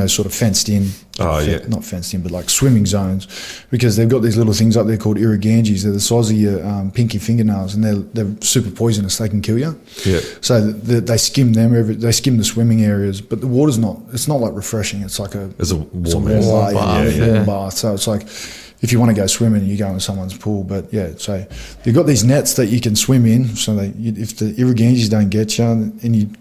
Sort of fenced in. Not fenced in, but like swimming zones, because they've got these little things up there called irriganges. They're the size of your pinky fingernails, and they're super poisonous. They can kill you. Yeah. So they skim them. They skim the swimming areas, but the water's not. It's not like refreshing. It's like a warm bath. So it's like if you want to go swimming, you go in someone's pool. But so they've got these nets that you can swim in. So if the irriganges don't get you, and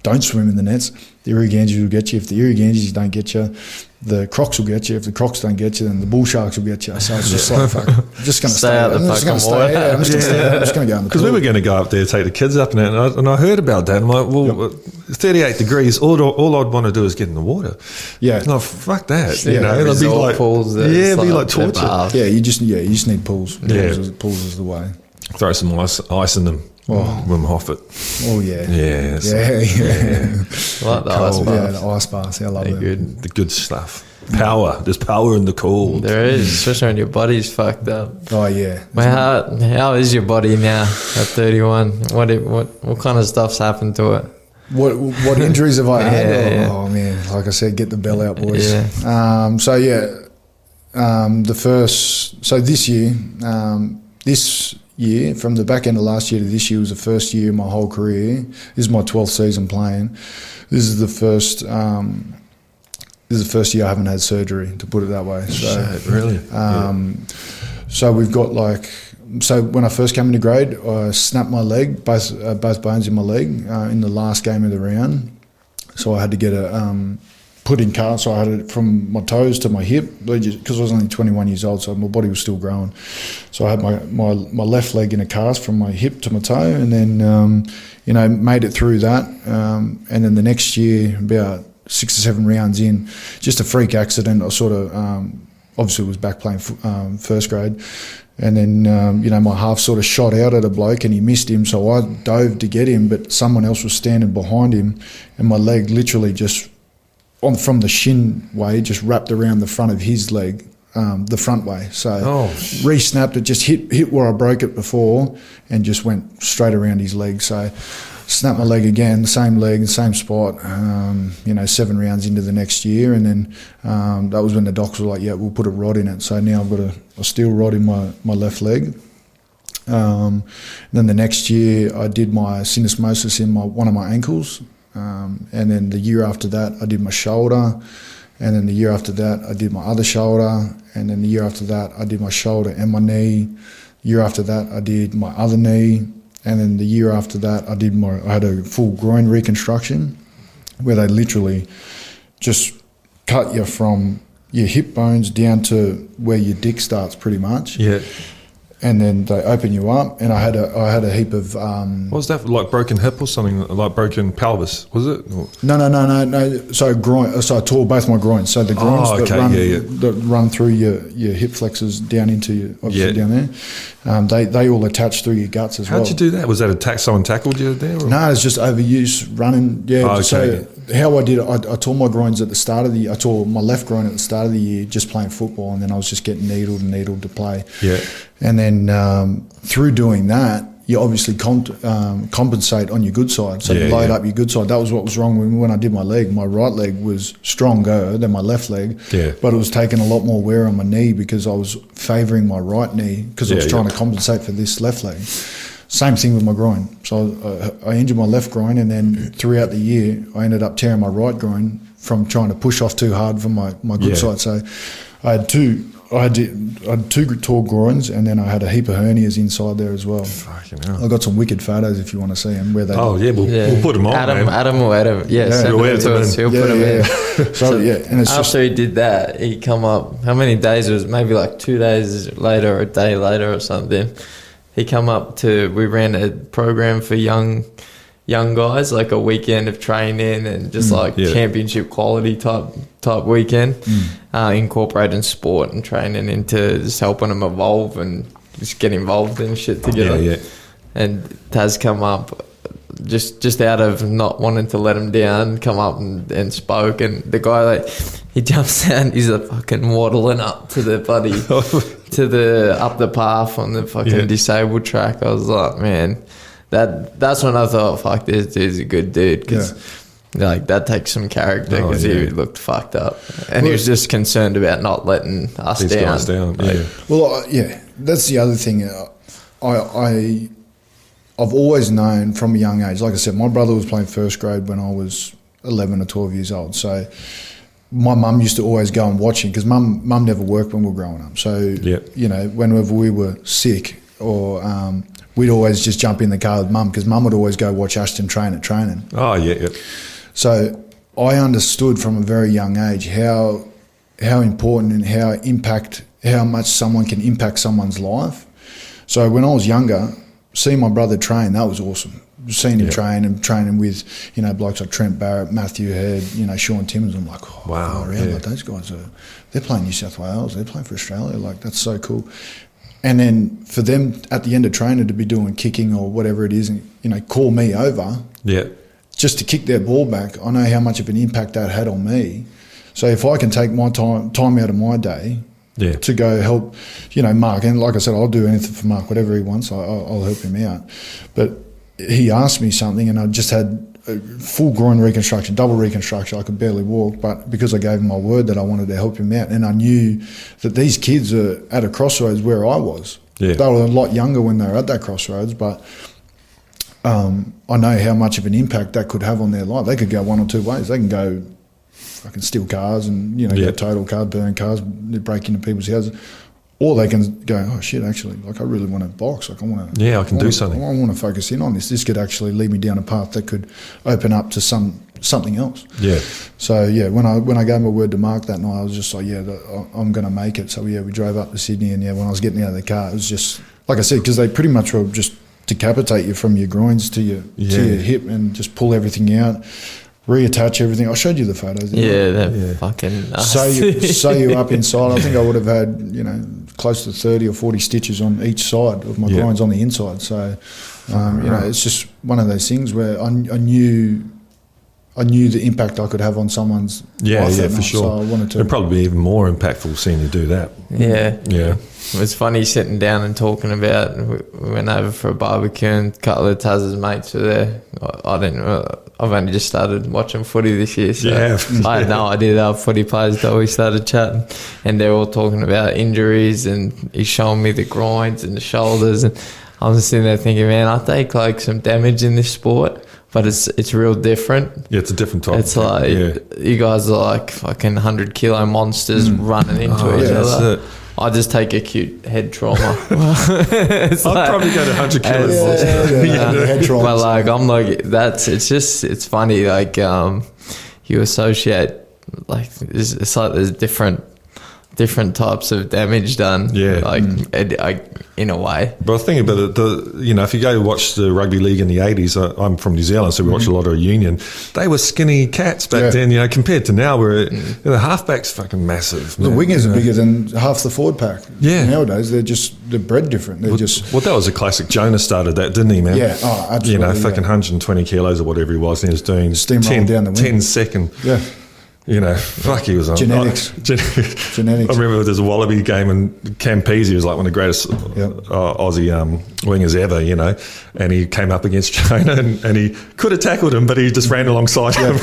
don't swim in the nets, the Irriganges will get you. If the Irriganges don't get you, the Crocs will get you. If the Crocs don't get you, then the bull sharks will get you. So it's just like, fuck, I'm just going to stay out the fucking water. I'm just going to go in the Because pool. we were going to go up there, take the kids up, and I heard about that. I'm like, well, 38 degrees, all I'd want to do is get in the water. Yeah. No, fuck that. Yeah, you know, it'd be like pools. it'd be like torture. Yeah, you just need pools. Yeah. Pools is the way. Throw some ice in them. Oh. Wim Hof it. Oh yeah. Yeah. Like the ice Yeah, bath. the ice baths. Yeah, I love They're them. good. The good stuff. Power. There's power in the cold. There is, especially when your body's fucked up. Oh yeah. Well, how is your body now at 31? What kind of stuff's happened to it? What injuries have I had? Yeah. Oh man, like I said, get the bell out, boys. Yeah. This year, from the back end of last year to this year, was the first year in my whole career. This is my 12th season playing. This is the first. This is the first year I haven't had surgery, to put it that way. So, Shit, really? So we've got So when I first came into grade, I snapped my leg, both bones in my leg, in the last game of the round. So I had to get a put in cast. So I had it from my toes to my hip, because I was only 21 years old, so my body was still growing. So I had my left leg in a cast from my hip to my toe, and then made it through that. And then the next year, about 6 or 7 rounds in, just a freak accident. I sort of obviously was back playing first grade. And then, my half sort of shot out at a bloke and he missed him. So I dove to get him, but someone else was standing behind him, and my leg literally just, from the shin way, just wrapped around the front of his leg, the front way. So re-snapped it, just hit where I broke it before, and just went straight around his leg. So snapped my leg again, same leg, same spot, 7 rounds into the next year. And then that was when the docs were like, yeah, we'll put a rod in it. So now I've got a steel rod in my left leg. Then the next year I did my syndesmosis in one of my ankles. And then the year after that I did my shoulder. And then the year after that I did my other shoulder. And then the year after that I did my shoulder and my knee. The year after that I did my other knee. And then the year after that, I had a full groin reconstruction, where they literally just cut you from your hip bones down to where your dick starts, pretty much. Yeah. And then they open you up, and I had a heap of. What was that, like broken hip or something, like broken pelvis? Was it? Or? No. So groin. So I tore both my groins. So the groins that run through your hip flexors down into your down there. They all attach through your guts as well. How'd you do that? Was that someone tackled you there? Or? No, it's just overuse running. Yeah. Oh, okay. So how I did it, I tore my groins at the start of the year. I tore my left groin at the start of the year just playing football, and then I was just getting needled to play. Yeah. And then through doing that, you obviously compensate on your good side. So you load up your good side. That was what was wrong when I did my leg. My right leg was stronger than my left leg, but it was taking a lot more wear on my knee because I was favouring my right knee because I was trying to compensate for this left leg. Same thing with my groin. So I injured my left groin, and then throughout the year, I ended up tearing my right groin from trying to push off too hard from my good side. So I had two tall groins, and then I had a heap of hernias inside there as well. Fucking hell. I got some wicked photos if you want to see them. We'll put them on. Adam will edit. Send them to us. He'll put them in. So and it's after he did that, he come up. How many days it was? Maybe like 2 days later, or a day later, or something. He come up we ran a program for young guys, like a weekend of training and just championship quality type weekend, incorporating sport and training into just helping them evolve and just get involved in shit together. And Taz come up just out of not wanting to let him down, come up and spoke, and the guy he jumps down, he's fucking waddling up to the buddy up the path on the fucking disabled track. I was like, man, that's when I thought, fuck, this dude's a good dude, because that takes some character, because he looked fucked up, and he was just concerned about not letting us These down. guys down. That's the other thing. I've always known from a young age, like I said, my brother was playing first grade when I was 11 or 12 years old. So my mum used to always go and watch him, because mum never worked when we were growing up. So, whenever we were sick or we'd always just jump in the car with Mum because Mum would always go watch Ashton train at training. Oh, yeah. So I understood from a very young age how important and how much someone can impact someone's life. So when I was younger, seeing my brother train, that was awesome. Seeing him train and training with, blokes like Trent Barrett, Matthew Head, Sean Timmins, I'm like, oh, wow, like those guys they're playing New South Wales, they're playing for Australia, like that's so cool. And then for them at the end of training to be doing kicking or whatever it is, and call me over, just to kick their ball back, I know how much of an impact that had on me. So if I can take my time out of my day to go help, Mark, and like I said, I'll do anything for Mark, whatever he wants, I'll help him out. But he asked me something, and I just had a full groin reconstruction, double reconstruction. I could barely walk, but because I gave him my word that I wanted to help him out, and I knew that these kids are at a crossroads where I was. Yeah. They were a lot younger when they were at that crossroads, but I know how much of an impact that could have on their life. They could go one or two ways. They can go fucking steal cars and get total cars, burn cars, break into people's houses, or they can go, oh shit, actually, like I really want to box. Like I can do something. I want to focus in on this. This could actually lead me down a path that could open up to something else. Yeah. So when I gave my word to Mark that night, I was just like, I'm going to make it. So we drove up to Sydney, and when I was getting out of the car, it was just like I said, because they pretty much will just decapitate you from your groins to your hip and just pull everything out. Reattach everything. I showed you the photos. They're fucking nasty. Sew you up inside. I think I would have had, close to 30 or 40 stitches on each side of my groins on the inside. So, it's just one of those things where I knew the impact I could have on someone''s life that night, for sure. So I wanted to. It'd probably be even more impactful seeing you do that. Yeah. It was funny sitting down and talking about. We went over for a barbecue, and a couple of Taz's mates were there. I've only just started watching footy this year, so I had no idea they were footy players until we started chatting. And they're all talking about injuries, and he's showing me the groins and the shoulders, and I was sitting there thinking, man, I take like some damage in this sport, but it's real different. Yeah, it's a different type. It's like you guys are like fucking 100-kilo monsters running into each other. I just take acute head trauma. I'd probably go to 100 kilos. Head trauma. But like I'm like it's funny, like you associate, like it's like there's different types of damage done. In a way. But I think about it, if you go watch the rugby league in the 80s, I'm from New Zealand, so we watch a lot of Union. They were skinny cats back then, compared to now, where the halfback's fucking massive. The wingers are bigger than half the forward pack. Yeah. Nowadays, they're bred different. They're Well, that was a classic. Jonas started that, didn't he, man? Yeah, absolutely. Fucking 120 kilos or whatever he was, and he was doing steamroll down the wing. 10 second. Yeah. He was on genetics. I remember there's a Wallaby game, and Campese was like one of the greatest Aussie wingers ever, and he came up against Jonah, and he could have tackled him, but he just ran alongside him.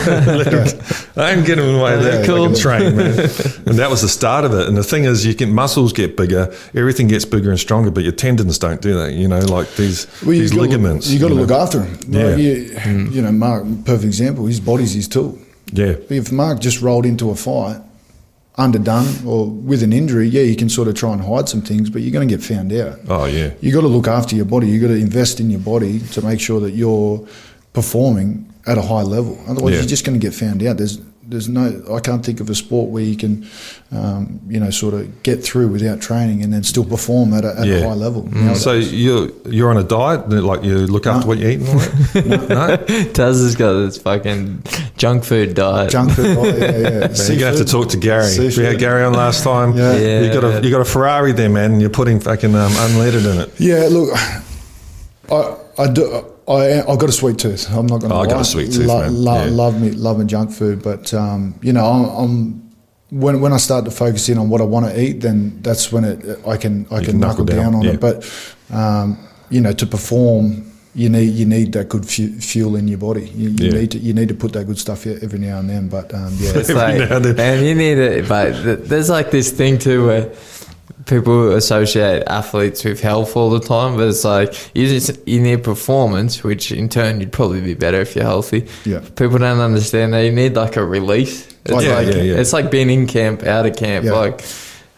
I ain't getting away there. Cool. Train, man. And that was the start of it. And the thing is, muscles get bigger, everything gets bigger and stronger, but your tendons don't do that. Like these ligaments. You got to look after him. Like Mark, perfect example. His body's his tool. Yeah. If Mark just rolled into a fight, underdone or with an injury, you can sort of try and hide some things, but you're going to get found out. Oh, yeah. You got to look after your body. You got to invest in your body to make sure that you're performing at a high level. Otherwise, you're just going to get found out. I can't think of a sport where you can, sort of get through without training and then still perform at a high level. So you're on a diet, like you look after what you eat and all that? No? Taz has got this fucking junk food diet. Yeah. You're going to have to talk to Gary. We had Gary on last time. You got a Ferrari there, man, and you're putting fucking unleaded in it. Yeah, look, I do. I've got a sweet tooth. I'm not going to lie. I got a sweet tooth, man. Love me junk food, but I'm when I start to focus in on what I want to eat, then that's when I can knuckle down on it. But to perform, you need that good fuel in your body. You need to put that good stuff every now and then. But it's like, and you need it. But there's like this thing too where people associate athletes with health all the time, but it's like you need performance, which in turn you'd probably be better if you're healthy. Yeah. People don't understand that you need like a release. It's it's like being in camp, out of camp. Yeah. Like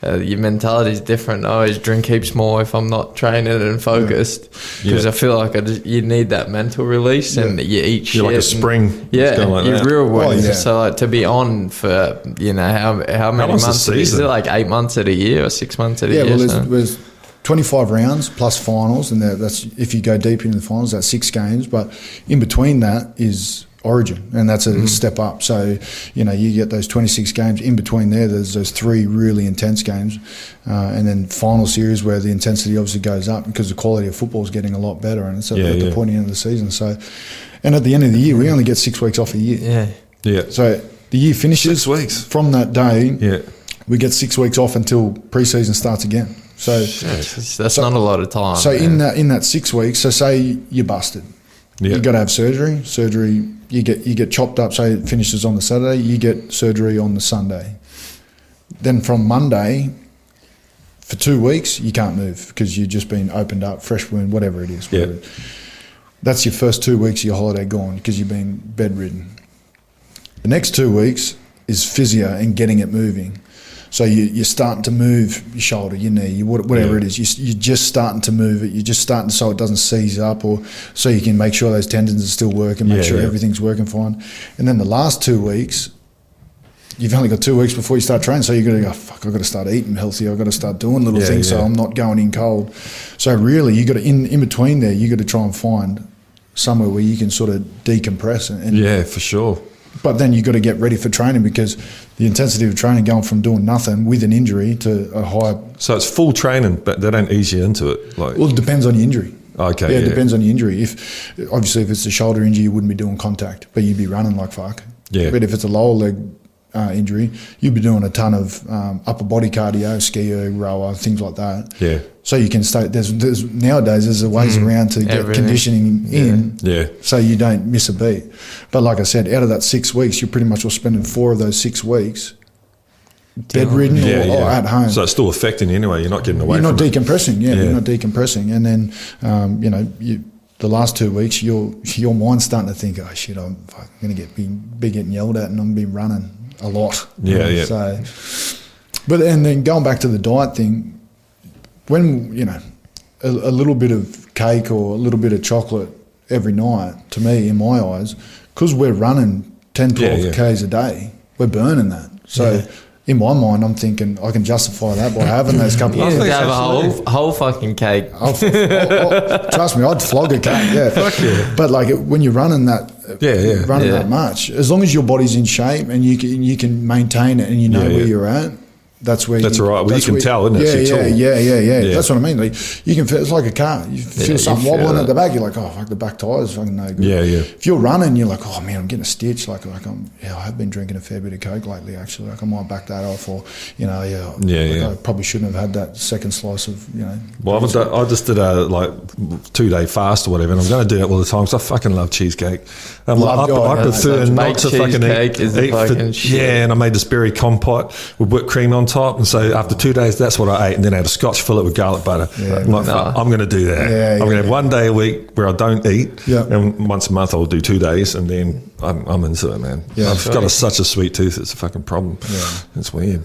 your mentality is different. I always drink heaps more if I'm not training and focused, because I feel like you need that mental release, and you eat shit. You're like a spring. You're real one. Oh, yeah. So like, to be on for how many months? Is it like 8 months of the year or 6 months of the year? Yeah, well, there's 25 rounds plus finals, and that's if you go deep into the finals, that's 6 games. But in between that is Origin, and that's a step up. So, you get those 26 games. In between there's those 3 really intense games, and then final series where the intensity obviously goes up because the quality of football is getting a lot better, and it's at the pointy end of the season. So, and at the end of the year, we only get 6 weeks off a year. Yeah. So the year finishes 6 weeks from that day. Yeah. We get 6 weeks off until pre-season starts again. So that's not a lot of time. So in that 6 weeks, so say you're busted. Yeah. You got to have surgery. Surgery, you get chopped up. Say it finishes on the Saturday, you get surgery on the Sunday. Then from Monday, for 2 weeks, you can't move because you've just been opened up, fresh wound, whatever it is. Yeah. That's your first 2 weeks of your holiday gone because you've been bedridden. The next 2 weeks is physio and getting it moving. So you're starting to move your shoulder, your knee, whatever it is. You're just starting to move it. You're just starting so it doesn't seize up, or so you can make sure those tendons are still working, make sure everything's working fine. And then the last 2 weeks, you've only got 2 weeks before you start training, so you've got to go, fuck, I've got to start eating healthy. I've got to start doing little things so I'm not going in cold. So really, you got to, in between there, you got to try and find somewhere where you can sort of decompress. And for sure. But then you got to get ready for training, because the intensity of training going from doing nothing with an injury to a high. So it's full training, but they don't ease you into it. Well, it depends on your injury. Okay. Yeah, it depends on your injury. Obviously if it's a shoulder injury, you wouldn't be doing contact, but you'd be running like fuck. Yeah. But if it's a lower leg injury, you'd be doing a ton of upper body cardio, skier, rower, things like that. Yeah. So you can stay. There's nowadays there's ways around to get conditioning in, so you don't miss a beat. But like I said, out of that 6 weeks, you pretty much will spend 4 of those 6 weeks bedridden or at home. So it's still affecting you anyway. You're not getting away. You're not from decompressing. You're not decompressing, and then the last 2 weeks, your mind's starting to think, oh shit, I'm going to be getting yelled at, and I'm been running a lot. Yeah. So, and then going back to the diet thing. When, a little bit of cake or a little bit of chocolate every night, to me, in my eyes, because we're running 10, 12 Ks a day, we're burning that. So in my mind, I'm thinking I can justify that by having those couple of things. You have a whole fucking cake. Trust me, I'd flog a cake, Fuck yeah. But like when you're running that, that much, as long as your body's in shape and you can maintain it and you know where you're at, that's where that's right. Well, you can tell, isn't it? Yeah. That's what I mean. Like you can feel, it's like a car. You feel something wobbling at the back. You're like, oh, fuck, the back tire's fucking no good. Yeah. If you're running, you're like, oh man, I'm getting a stitch. I have been drinking a fair bit of coke lately. Actually, like I might back that off, or I probably shouldn't have had that second slice of Well, I just did a 2-day fast or whatever, and I'm going to do it all the time because I fucking love cheesecake. I prefer not to fucking eat. And I made this berry compote with whipped cream on top, and so after 2 days, that's what I ate, and then I had a Scotch fillet with garlic butter. I'm going to do that. I'm going to have 1 day a week where I don't eat, and once a month I'll do 2 days, and then I'm into it, man. I've got such a sweet tooth; it's a fucking problem. It's weird.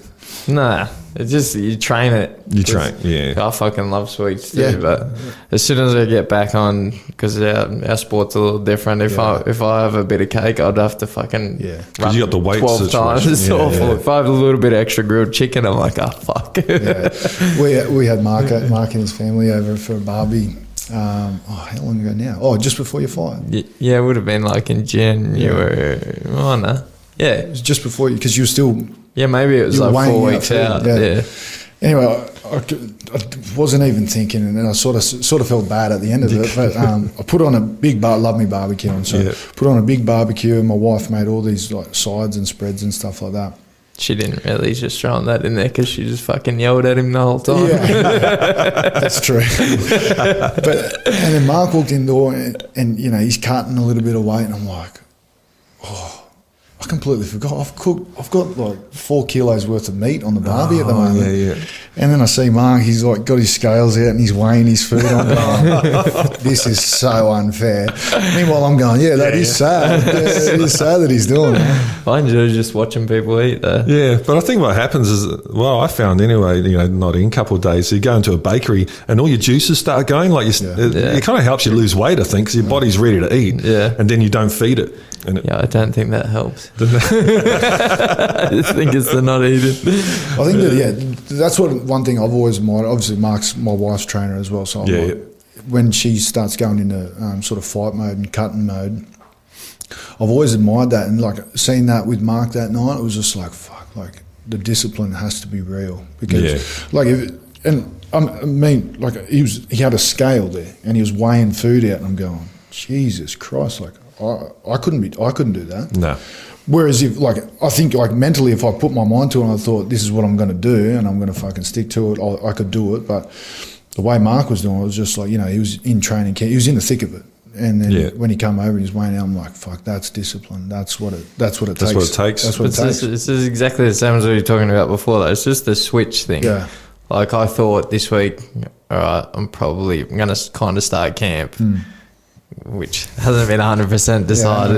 Nah, it's just you train it. I fucking love sweets too, but as soon as I get back on, because our sport's a little different. If I have a bit of cake, I'd have to fucking run you got the weight 12 times. It's awful. If I have a little bit of extra grilled chicken, I'm like, oh fuck. We had Mark and his family over for a barbie. How long ago now? Oh, just before your fight. Yeah, it would have been like in January. Oh no. Yeah, it was just before you, because you were still. Yeah, maybe it was like 4 weeks out. Anyway, I wasn't even thinking, and then I sort of felt bad at the end of it. But I put on a big love me barbecue, and so put on a big barbecue, and my wife made all these like sides and spreads and stuff like that. She didn't really just throw that in there because she just fucking yelled at him the whole time. Yeah, that's true. And then Mark walked in the door, and he's cutting a little bit of weight, and I'm like, I completely forgot. I've got like 4 kilos worth of meat on the barbie at the moment. And then I see Mark, he's like got his scales out and he's weighing his food. I'm going, this is so unfair. Meanwhile, I'm going, that is sad. It is sad that he's doing it. I enjoy just watching people eat there. Yeah, but I think what happens is, well, I found anyway, not in a couple of days, you go into a bakery and all your juices start going. Like it kind of helps you lose weight, I think, because your body's ready to eat. Yeah. And then you don't feed it. And I don't think that helps. I just think it's the not eating. I think that, that's one thing I've always admired. Obviously, Mark's my wife's trainer as well, so when she starts going into sort of fight mode and cutting mode, I've always admired that. And like seeing that with Mark that night, it was just like, fuck, like the discipline has to be real. Because like, he had a scale there and he was weighing food out, and I'm going, Jesus Christ, like I couldn't do that. No. Whereas I think mentally, if I put my mind to it and I thought this is what I'm going to do and I'm going to fucking stick to it, I could do it. But the way Mark was doing it was just like, he was in training camp, he was in the thick of it. And then when he came over and he's weighing out, I'm like, fuck, that's discipline. That's what it takes. That's what it takes. This is exactly the same as what you were talking about before, though. It's just the switch thing. Yeah. Like I thought this week, all right, I'm going to kind of start camp. Which hasn't been 100% decided.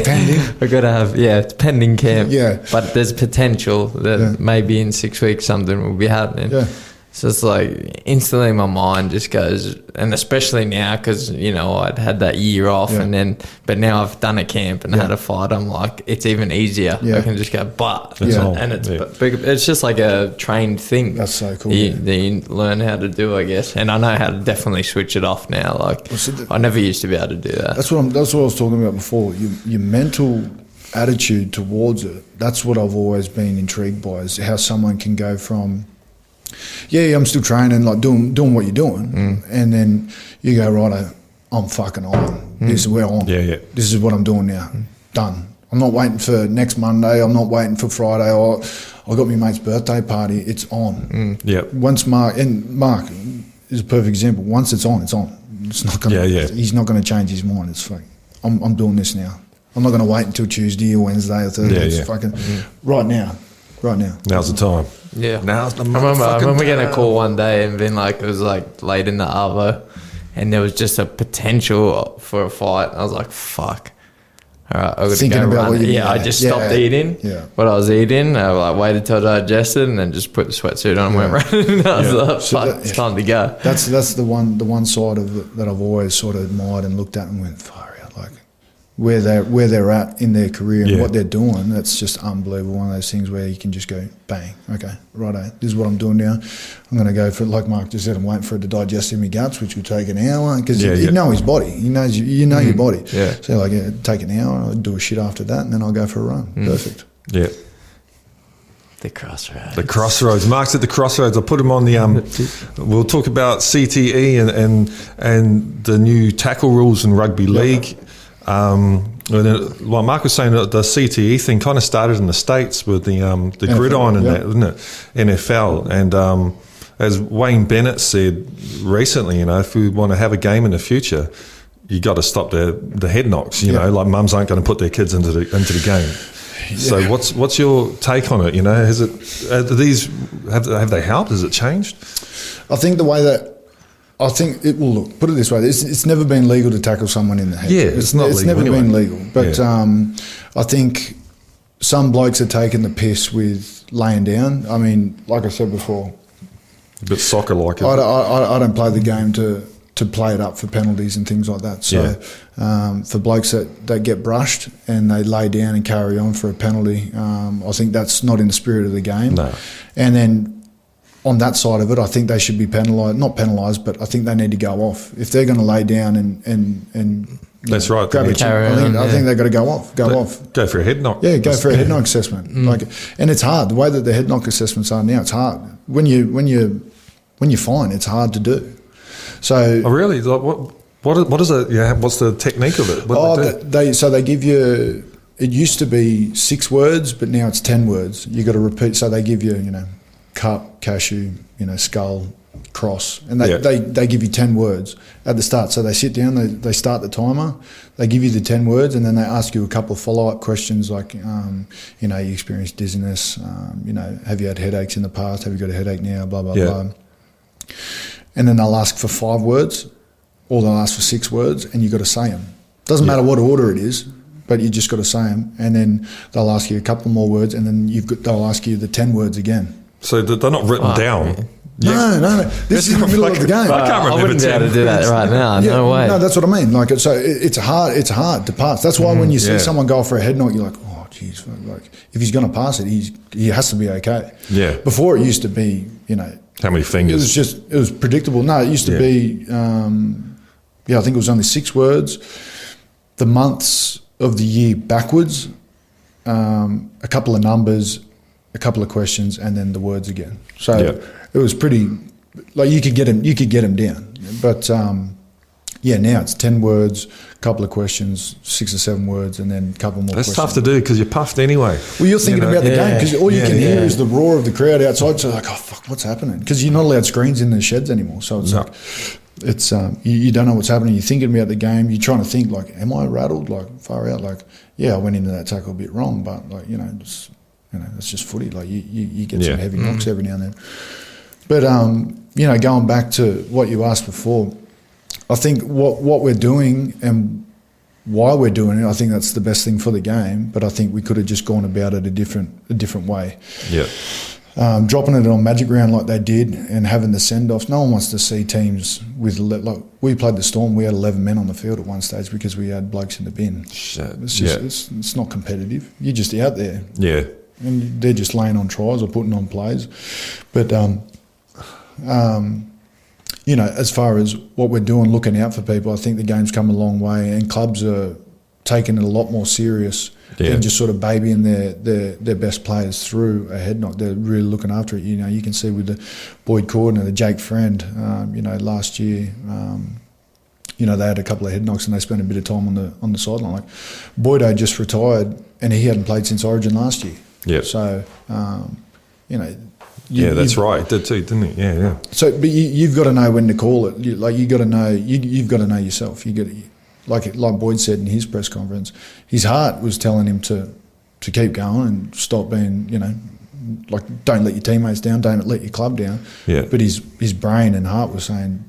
Pending. We've got to have, it's pending camp. Yeah. But there's potential that maybe in 6 weeks something will be happening. Yeah. So it's like instantly my mind just goes, and especially now because, I'd had that year off but now I've done a camp and had a fight. I'm like, it's even easier. I can just go, and it's just like a trained thing. That's so cool. You learn how to do, I guess. And I know how to definitely switch it off now. Like I never used to be able to do that. That's what I was talking about before. Your mental attitude towards it. That's what I've always been intrigued by, is how someone can go from, I'm still training, like doing what you're doing, and then you go, right, I'm fucking on. This is where I'm on. This is what I'm doing now. Done. I'm not waiting for next Monday. I'm not waiting for Friday. I got my mate's birthday party. It's on. Once Mark is a perfect example. Once it's on, it's on. It's not gonna. He's not going to change his mind. It's like, I'm doing this now. I'm not going to wait until Tuesday or Wednesday or Thursday. It's fucking right now. Now's the time. Yeah. Now's the I remember getting a call one day and being like, it was like late in the arvo and there was just a potential for a fight. I was like, fuck. All right, I got to go run. I just stopped eating what I was eating. I waited till I digested and then just put the sweatsuit on and went running. I was like, fuck, it's time to go. That's the one side of it that I've always sort of admired and looked at and went, far out, like where they're at in their career and what they're doing. That's just unbelievable. One of those things where you can just go, bang, okay, righto, this is what I'm doing now. I'm going to go for it, like Mark just said, I'm waiting for it to digest in my guts, which will take an hour, because you know his body. He knows you know your body. Yeah. So like, take an hour, I'll do a shit after that, and then I'll go for a run. Perfect. Yeah. The crossroads. The crossroads. Mark's at the crossroads. I put him on the. We'll talk about CTE and the new tackle rules in rugby league. Like Mark was saying, the CTE thing kind of started in the States with the NFL, gridiron and that, didn't it? NFL. And as Wayne Bennett said recently, if we want to have a game in the future, you got to stop the head knocks. You know, like mums aren't going to put their kids into the game. So what's your take on it? Has it have they helped? Has it changed? I think the way that. I think it will look. Put it this way: it's never been legal to tackle someone in the head. Yeah, it's not. It's legal never anyway. been legal. But I think some blokes are taking the piss with laying down. I mean, like I said before, a bit soccer-like. I don't play the game to play it up for penalties and things like that. So for blokes that get brushed and they lay down and carry on for a penalty, I think that's not in the spirit of the game. No. And then. On that side of it, I think they should be penalised. Not penalised, but I think they need to go off. If they're going to lay down and that's right. Grab a chip, I think they've got to go off. Go for a head knock. Yeah, go for a head knock assessment. And it's hard. The way that the head knock assessments are now, it's hard. When you fine, it's hard to do. So really, like what is it? Yeah, what's the technique of it? They give you. It used to be 6 words, but now it's 10 words. You got to repeat. So they give you, cup, cashew, skull, cross, and they give you 10 words at the start. So they sit down, they start the timer, they give you the 10 words, and then they ask you a couple of follow-up questions like, you know, you experienced dizziness, you know, have you had headaches in the past, have you got a headache now, blah, blah, blah. And then they'll ask for 5 words, or they'll ask for 6 words, and you've got to say them. Doesn't matter what order it is, but you just got to say them. And then they'll ask you a couple more words, and then they'll ask you the 10 words again. So they're not written down. Man. No. This is in the middle of the game. I can't remember. I wouldn't be able to do that right now. No way. No, that's what I mean. Like, so it's hard to pass. That's why when you see someone go for a head knock, you're like, oh, geez, like if he's going to pass it, he has to be okay. Yeah. Before it used to be, you know, how many fingers? It was predictable. No, it used to be, I think it was only 6 words. The months of the year backwards, a couple of numbers, a couple of questions, and then the words again. So it was pretty, like you could get them down. But now it's 10 words, a couple of questions, 6 or 7 words, and then a couple more questions. That's tough to do because you're puffed anyway. Well, you're thinking about the game because all you can hear is the roar of the crowd outside. So like, oh fuck, what's happening? Because you're not allowed screens in the sheds anymore. So it's like, it's you don't know what's happening. You're thinking about the game. You're trying to think like, am I rattled? Like far out? Like, yeah, I went into that tackle a bit wrong, but like it's just footy. Like you get some heavy knocks every now and then. But going back to what you asked before, I think what we're doing and why we're doing it, I think that's the best thing for the game. But I think we could have just gone about it a different way. Yeah. Dropping it on Magic Round like they did and having the send-offs. No one wants to see teams with like we played the Storm. We had 11 men on the field at one stage because we had blokes in the bin. It's just it's not competitive. You're just out there. Yeah. And they're just laying on tries or putting on plays. But as far as what we're doing, looking out for people, I think the game's come a long way, and clubs are taking it a lot more serious than just sort of babying their best players through a head knock. They're really looking after it. You know, you can see with the Boyd Cordner, the Jake Friend, last year, they had a couple of head knocks and they spent a bit of time on the sideline. Like Boydo just retired and he hadn't played since Origin last year. Yeah. So, that's right. Did too, didn't he? Yeah. So, but you've got to know when to call it. You've got to know yourself. You got to, like Boyd said in his press conference, his heart was telling him to keep going and stop being, don't let your teammates down, don't let your club down. Yeah. But his brain and heart was saying,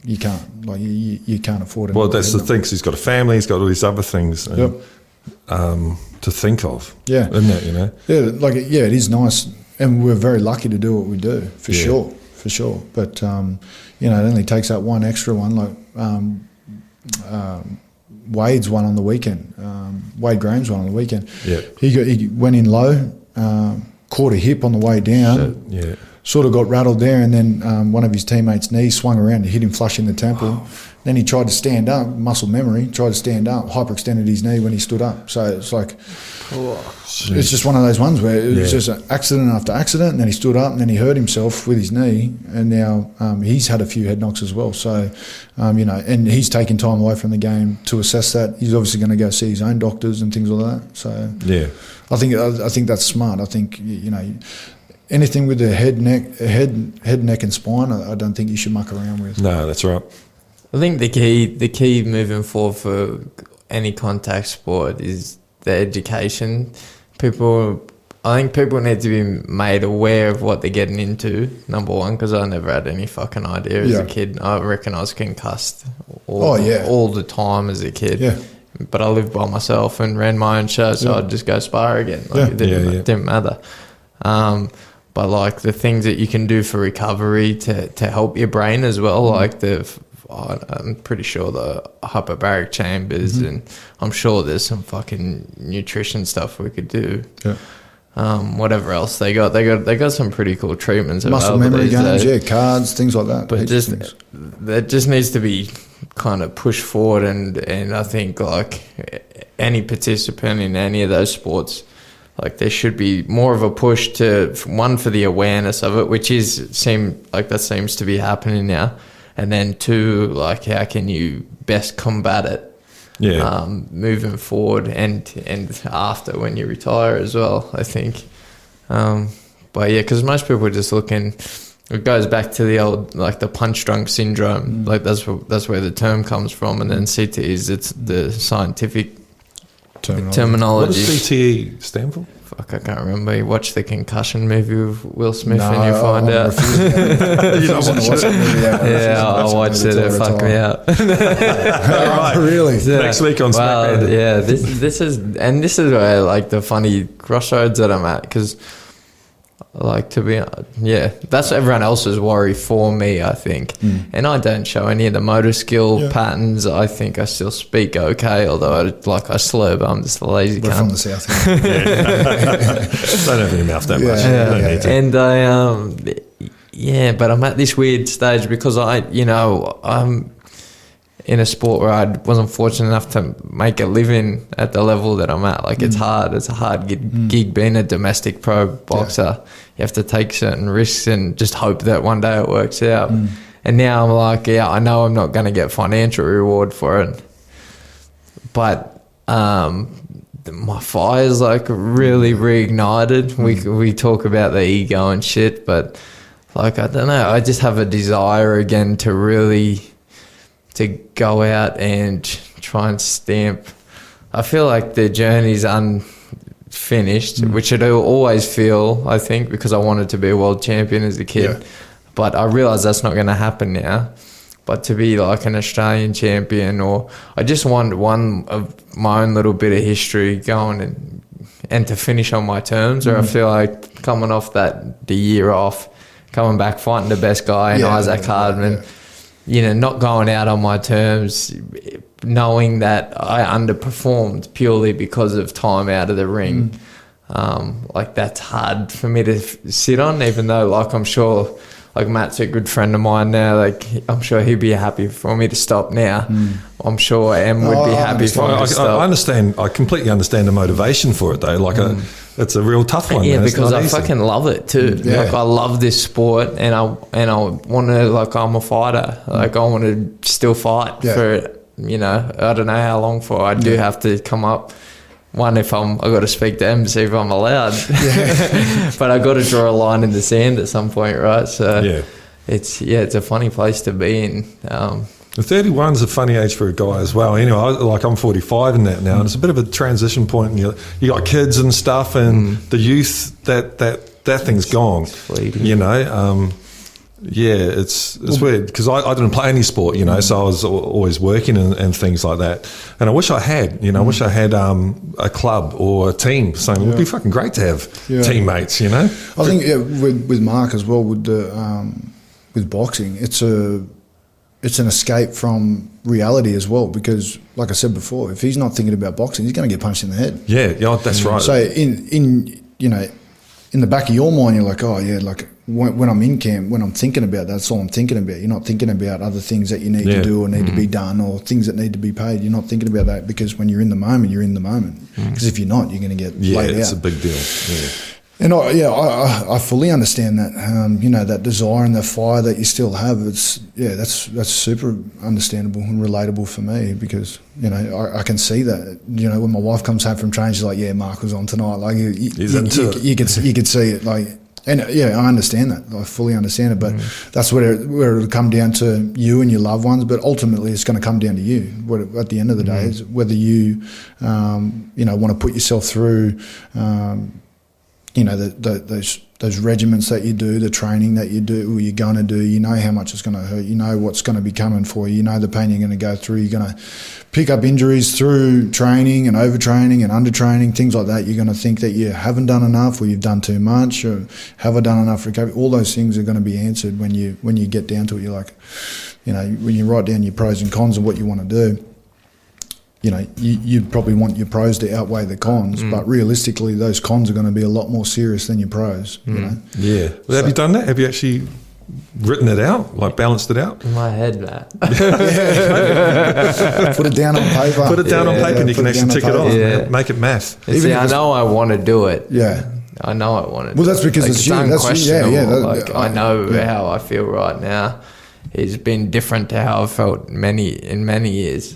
you can't, you can't afford it. Well, that's the thing. 'Cause he's got a family. He's got all these other things. To think of. Yeah. Isn't it? Yeah. It is nice. And we're very lucky to do what we do, for sure. But, it only takes that one extra one. Like Wade's one on the weekend. Wade Graham's one on the weekend. Yeah. He went in low, caught a hip on the way down. Sort of got rattled there, and then one of his teammates' knees swung around and hit him flush in the temple. Oh. Then he tried to stand up, muscle memory, hyperextended his knee when he stood up. So it's like, it's just one of those ones where it was just an accident after accident, and then he stood up and then he hurt himself with his knee, and now he's had a few head knocks as well. So, and he's taken time away from the game to assess that. He's obviously going to go see his own doctors and things like that. So, I think that's smart. I think, anything with the head, neck, and spine, I don't think you should muck around with. No, that's right. I think the key moving forward for any contact sport is the education. I think people need to be made aware of what they're getting into, number one, because I never had any fucking idea as a kid. I reckon I was concussed all the time as a kid. Yeah. But I lived by myself and ran my own show, so I'd just go spar again. It didn't matter. But like the things that you can do for recovery to help your brain as well, like I'm pretty sure the hyperbaric chambers, and I'm sure there's some fucking nutrition stuff we could do. Yeah. Whatever else they got some pretty cool treatments. Muscle memory games, cards, things like that. But that just needs to be kind of pushed forward, and I think like any participant in any of those sports, like there should be more of a push to, one, for the awareness of it, which seems to be happening now, and then two, like how can you best combat it moving forward and after when you retire as well, I think. But yeah, because most people are just looking it goes back to the old, like the punch drunk syndrome. Like that's where the term comes from. And then CTE it's the scientific terminology. What does CTE stand for? Fuck, I can't remember. You watch the Concussion movie with Will Smith and you find out. You don't want to watch that movie. Yeah, I watched it. It fucked me out. Right. Really? Yeah. Next week on SmackDown. Yeah, this is where like the funny crossroads that I'm at, because like that's everyone else's worry for me, I think. And I don't show any of the motor skill patterns. I think I still speak okay, although I slur, but I'm just a lazy We're cunt. from the south. Don't open your mouth that much. Yeah. You don't need to. And but I'm at this weird stage because I'm in a sport where I wasn't fortunate enough to make a living at the level that I'm at. Like it's hard. It's a hard gig being a domestic pro boxer. You have to take certain risks and just hope that one day it works out. And now I'm like, I know I'm not going to get financial reward for it, but my fire's like really reignited. We talk about the ego and shit, but like I don't know. I just have a desire again to really to go out and try and stamp. I feel like the journey's unfinished, which I do always feel, I think, because I wanted to be a world champion as a kid. But I realise that's not going to happen now. But to be like an Australian champion, or I just want one of my own little bit of history going and to finish on my terms, or I feel like coming off the year off, coming back fighting the best guy in Isaac Hardman, not going out on my terms, knowing that I underperformed purely because of time out of the ring. Like that's hard for me to sit on, even though like I'm sure like Matt's a good friend of mine now, like I'm sure he'd be happy for me to stop now. I'm sure Em would be happy for me to stop. I understand. I completely understand the motivation for it though. Like it's a real tough one. Yeah, man. because I fucking love it too. Like I love this sport, and I want to, like, I'm a fighter. Like I want to still fight for, I don't know how long for. I do have to come up. One, if I got to speak to Em to see if I'm allowed. But I got to draw a line in the sand at some point, right? So it's a funny place to be in. 31 is a funny age for a guy as well. Anyway, I'm 45 in that now, and it's a bit of a transition point. And you got kids and stuff, and the youth that thing's gone. It's fleeting. It's weird because I didn't play any sport, so I was always working and things like that. And I wish I had, I wish I had a club or a team. So it would be fucking great to have teammates, I think with Mark as well, with boxing, it's an escape from reality as well, because like I said before, if he's not thinking about boxing, he's going to get punched in the head. Yeah, that's right. So in the back of your mind, you're like, like when I'm in camp, when I'm thinking about that, that's all I'm thinking about. You're not thinking about other things that you need to do or need to be done, or things that need to be paid. You're not thinking about that, because when you're in the moment, you're in the moment. Because if you're not, you're going to get laid out. Yeah, it's a big deal. Yeah. And I fully understand that, that desire and that fire that you still have. That's super understandable and relatable for me, because I can see that. When my wife comes home from training, she's like, Mark was on tonight. Like you could see it. Like, and I understand that. I fully understand it. But that's where it'll come down to you and your loved ones. But ultimately, it's going to come down to you. At the end of the day, is whether you want to put yourself through. Those regiments that you do, the training that you do, or you're going to do, how much it's going to hurt, what's going to be coming for you, the pain you're going to go through, you're going to pick up injuries through training and overtraining and undertraining, things like that. You're going to think that you haven't done enough, or you've done too much, or have I done enough recovery? All those things are going to be answered when you get down to it. You're like, when you write down your pros and cons of what you want to do, you probably want your pros to outweigh the cons, but realistically, those cons are going to be a lot more serious than your pros. Yeah. Well, have you done that? Have you actually written it out, like balanced it out? In my head, Matt. Put it down on paper. Put it down on paper, and you can actually tick it off. Yeah. Make it math. See, I know I want to do it. Yeah. I know I want to. Well, that's because it's you. Unquestionable. I know how I feel right now. It's been different to how I felt in many years.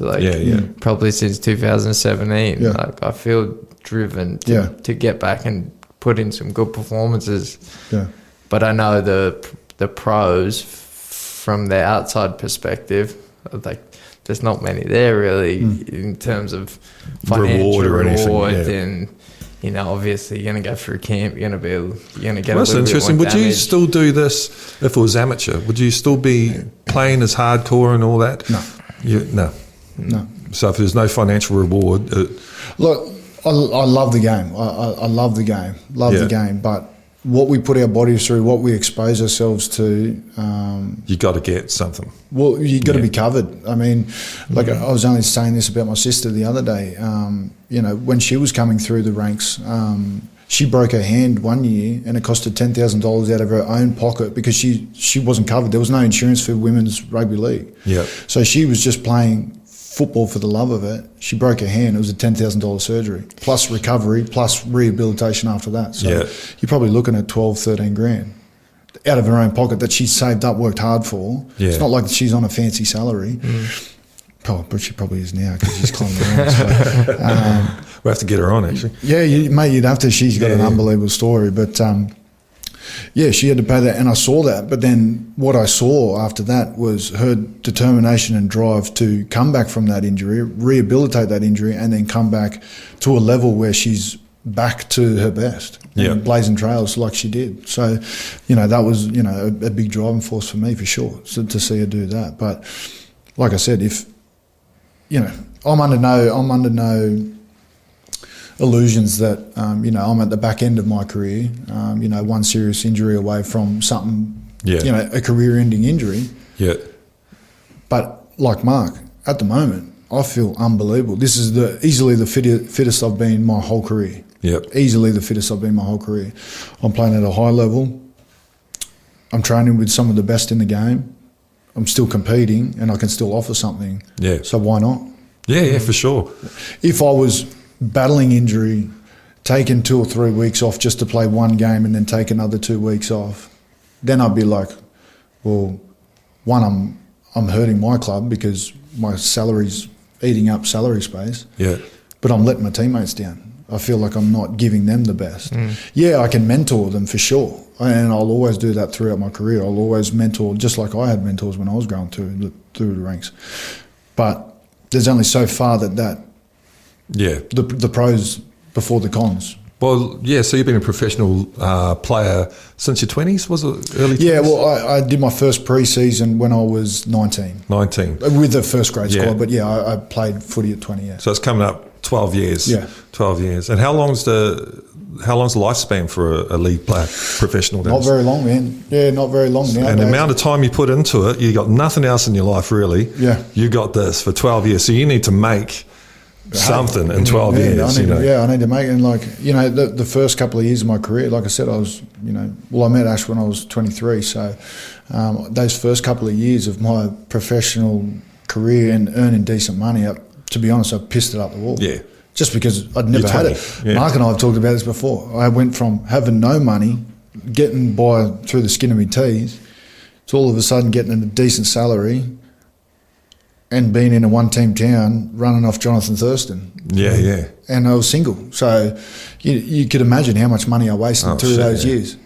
Probably since 2017. Like I feel driven to get back and put in some good performances. Yeah. But I know the the pros from the outside perspective, like there's not many there really in terms of financial reward and obviously you're going to go through camp, you're going to get that's a little interesting. bit more Would you damage. still do this if it was amateur? Would you still be playing as hardcore and all that? No. No. So if there's no financial reward, look, I love the game. I love the game. The game. But what we put our bodies through, what we expose ourselves to, you got to get something. Well, you got to be covered. I mean, like I was only saying this about my sister the other day. When she was coming through the ranks, she broke her hand one year, and it cost her $10,000 out of her own pocket because she wasn't covered. There was no insurance for women's rugby league. Yeah. So she was just playing football for the love of it. She broke her hand. It was a $10,000 surgery, plus recovery, plus rehabilitation after that. So you're probably looking at 12, 13 grand out of her own pocket that she saved up, worked hard for. Yeah. It's not like she's on a fancy salary. Oh, but she probably is now because she's climbing around. So, we'll have to get her on, actually. Yeah, you'd have to. She's got an unbelievable story. But, she had to pay that, and I saw that. But then what I saw after that was her determination and drive to come back from that injury, rehabilitate that injury, and then come back to a level where she's back to her best and blazing trails like she did. So, that was, a big driving force for me for sure, to see her do that. But like I said, if, I'm under no illusions that, I'm at the back end of my career, one serious injury away from something, a career-ending injury. Yeah. But like Mark, at the moment, I feel unbelievable. This is easily the fittest I've been my whole career. Yep. Easily the fittest I've been my whole career. I'm playing at a high level. I'm training with some of the best in the game. I'm still competing, and I can still offer something. Yeah. So why not? Yeah, for sure. If I was battling injury, taking 2 or 3 weeks off just to play one game and then take another 2 weeks off, then I'd be like, well, one, I'm hurting my club because my salary's eating up salary space. Yeah. But I'm letting my teammates down. I feel like I'm not giving them the best. Yeah, I can mentor them for sure, and I'll always do that throughout my career. I'll always mentor, just like I had mentors when I was going through the ranks. But there's only so far that the pros before the cons. Well, yeah, so you've been a professional player since your 20s, was it? Early 20s? Yeah, well, I did my first pre-season when I was 19. 19. With the first grade squad, but I played footy at 20, So it's coming up 12 years. Yeah. 12 years. And how long's the lifespan for a league player, professional? Not very long, man. Yeah, not very long now. And the amount of time you put into it, you got nothing else in your life, really. Yeah. You got this for 12 years. So you need to make something in 12 years. I need to make it. And the first couple of years of my career, like I said, I was, I met Ash when I was 23. So those first couple of years of my professional career and earning decent money, to be honest, I pissed it up the wall. Yeah. Just because I'd never had it. Yeah. Mark and I have talked about this before. I went from having no money, getting by through the skin of my teeth, to all of a sudden getting a decent salary and being in a one-team town running off Jonathan Thurston. Yeah. And I was single. So you could imagine how much money I wasted through those years.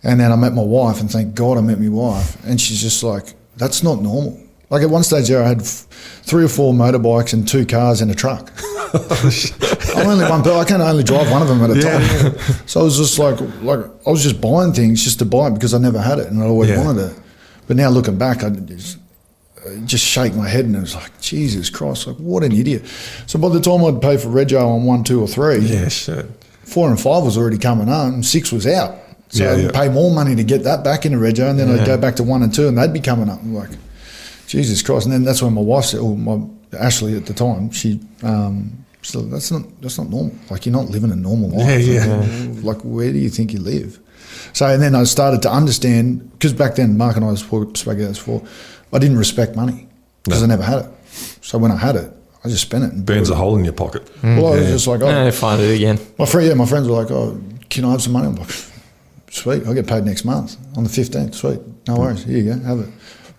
And then I met my wife, and thank God I met my wife. And she's just like, that's not normal. Like at one stage there, I had 3 or 4 motorbikes and 2 cars and a truck. I'm only one person. I can only drive one of them at a time. So I was just like I was just buying things just to buy it because I never had it and I always wanted it. But now looking back, I just shake my head and it was like, Jesus Christ, like what an idiot. So by the time I'd pay for rego on 1, 2 or 3, 4 and 5 was already coming on and 6 was out. So I'd pay more money to get that back into rego, and then I'd go back to 1 and 2 and they'd be coming up. I'm like, Jesus Christ. And then that's when my wife said, Ashley at the time, she so that's not normal. Like you're not living a normal life. Like where do you think you live? So and then I started to understand, because back then Mark and I spoke about this before, I didn't respect money because I never had it. So when I had it, I just spent it. And burns a hole in your pocket. Well, I was just like, find it again. My friends were like, oh, can I have some money? I'm like, sweet, I'll get paid next month on the 15th. Sweet, no worries. Here you go, have it.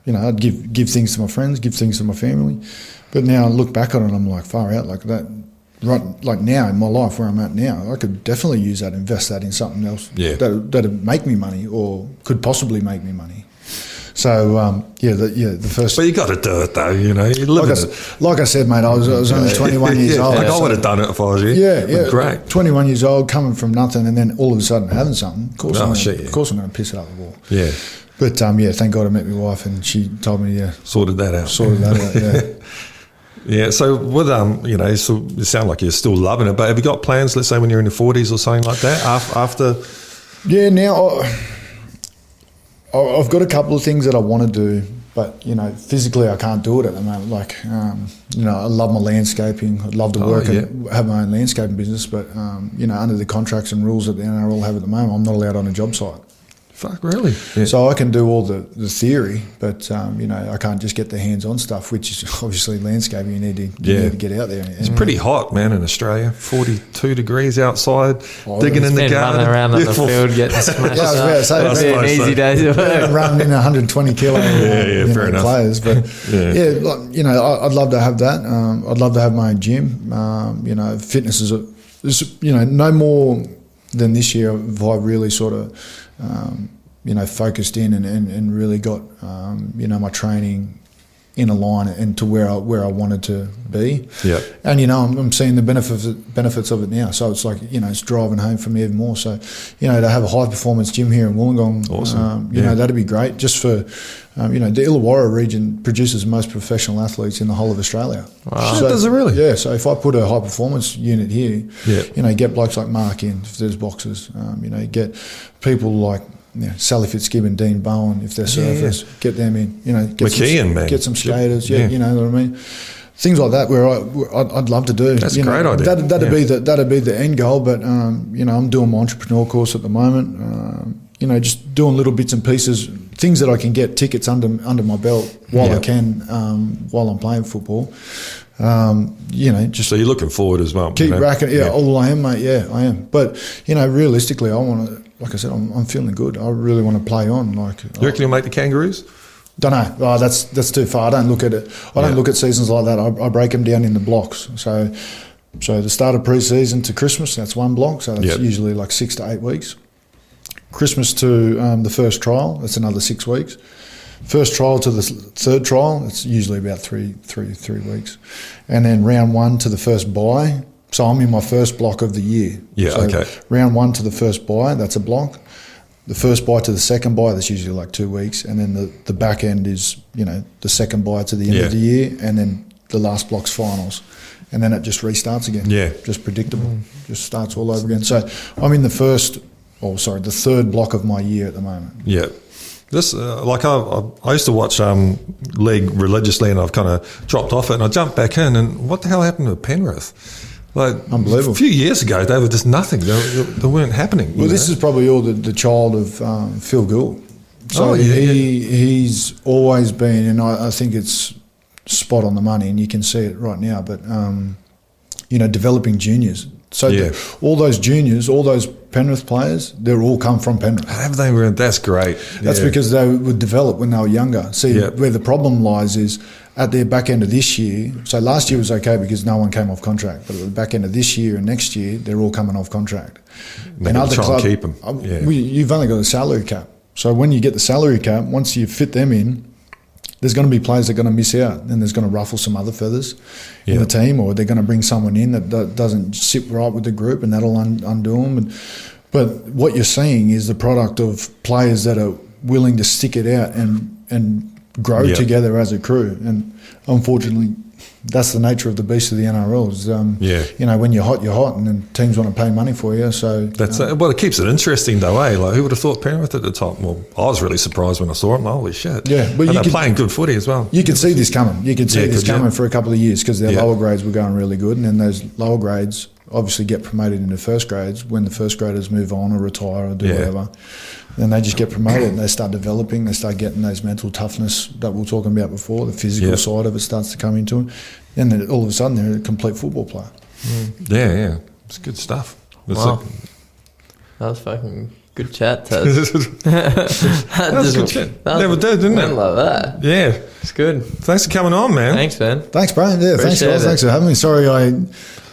I'd give things to my friends, give things to my family. But now I look back on it, I'm like, far out, like that. Right, like now in my life where I'm at now, I could definitely use that, invest that in something else that'd make me money or could possibly make me money. So the first. But you got to do it though, you know. You live in it. Like I said, mate, I was only 21 years old. Like I would have done it if I was you. Yeah. Great. 21 years old, coming from nothing, and then all of a sudden having something. Of course, I'm going to piss it up the wall. Yeah. But thank God I met my wife, and she told me, sorted that out. Yeah. Yeah, so with so you sound like you're still loving it, but have you got plans, let's say when you're in your 40s or something like that, after? Yeah, now I've got a couple of things that I want to do, but, physically I can't do it at the moment. Like, I love my landscaping. I'd love to work and have my own landscaping business, but, under the contracts and rules that the NRL have at the moment, I'm not allowed on a job site. Fuck, really? Yeah. So I can do all the theory, but I can't just get the hands-on stuff, which is obviously landscaping. You need to get out there. It's pretty hot, man, in Australia. 42 degrees outside, digging in the garden, running around on the field, getting smashed. It'd be an easy day to work. Running in 120 kilo. Fair enough. Players, but I'd love to have that. I'd love to have my own gym. Fitness is no more than this year have I really sort of. Focused in and really got my training in a line and to where I wanted to be. Yeah. And I'm seeing the benefits of it now. So it's like it's driving home for me even more. So to have a high performance gym here in Wollongong, awesome. That'd be great. Just for the Illawarra region produces the most professional athletes in the whole of Australia. Wow. So, does it really? Yeah. So if I put a high performance unit here, get blokes like Mark in if there's boxers. Get people like Sally Fitzgibbon, Dean Bowen, if they're surfers, get them in. Get some skaters. You know what I mean. Things like that, where I'd love to do. That's a great idea. That'd be the end goal. But I'm doing my entrepreneur course at the moment. Just doing little bits and pieces, things that I can get tickets under my belt while I can, while I'm playing football. Just so you're looking forward as well. Keep racking. I am, mate. Yeah, I am. But realistically, I want to. Like I said, I'm feeling good. I really want to play on. Like, you reckon you'll make the Kangaroos? Don't know. Oh, that's too far. I don't look at it. I don't look at seasons like that. I break them down into blocks. So the start of pre-season to Christmas, that's one block. So that's usually like 6 to 8 weeks. Christmas to the first trial, that's another 6 weeks. First trial to the third trial, it's usually about three weeks. And then round 1 to the first bye. So I'm in my first block of the year. Yeah, so okay. Round 1 to the first bye, that's a block. The first bye to the second bye, that's usually like 2 weeks. And then the back end is, the second bye to the end of the year. And then the last block's finals. And then it just restarts again. Yeah. Just predictable. Just starts all over again. So I'm in the third block of my year at the moment. Yeah. This I used to watch league religiously, and I've kind of dropped off it, and I jumped back in, and what the hell happened to Penrith? Like, unbelievable. A few years ago, they were just nothing. They weren't happening. Well, this is probably all the child of Phil Gould. So he's always been, and I think it's spot on the money, and you can see it right now. But developing juniors. So all those juniors, all those Penrith players, they're all come from Penrith. Have they? That's great. That's because they would develop when they were younger. See, where the problem lies is at the back end of this year. So last year was okay because no one came off contract, but at the back end of this year and next year, they're all coming off contract. And other clubs keep them. You've only got a salary cap. So when you get the salary cap, once you fit them in, there's going to be players that are going to miss out, and there's going to ruffle some other feathers in the team, or they're going to bring someone in that doesn't sit right with the group, and that'll undo them. But what you're seeing is the product of players that are willing to stick it out and grow together as a crew. And unfortunately, that's the nature of the beast of the NRL. When you're hot, and then teams want to pay money for you. So that's well, it keeps it interesting though, eh? Like, who would have thought Penrith at the top? Well, I was really surprised when I saw it. Holy shit! Yeah, but they're playing good footy as well. You could see this coming. You could see this coming for a couple of years because their lower grades were going really good, and then those lower grades obviously get promoted into first grades. When the first graders move on or retire or do whatever, then they just get promoted and they start developing. They start getting those mental toughness that we were talking about before. The physical side of it starts to come into it. Then all of a sudden they're a complete football player. Yeah. It's good stuff. Wow. That was fucking good chat, Taz. that was good chat. Never did, didn't it? Like that. Yeah. It's good. Thanks for coming on, man. Thanks, man. Thanks, Brian. Yeah, thanks for having me. Sorry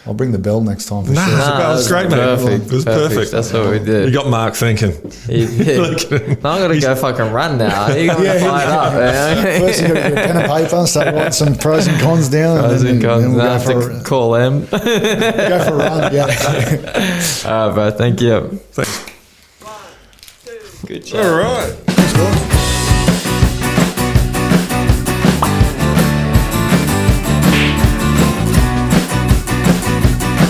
I'll bring the bell next time for Nah, sure. that was great, mate. Perfect. It was perfect. That's what we did. You got Mark thinking. He did. Now I'm gonna go fucking run now. You got to fired up, man. First, you got to get a pen and paper, start writing some pros and cons down. Pros and cons. then we'll I go have to call them. go for a run. Yeah. All right, bro. Thank you. Thanks. Good job. All right. Thanks, guys.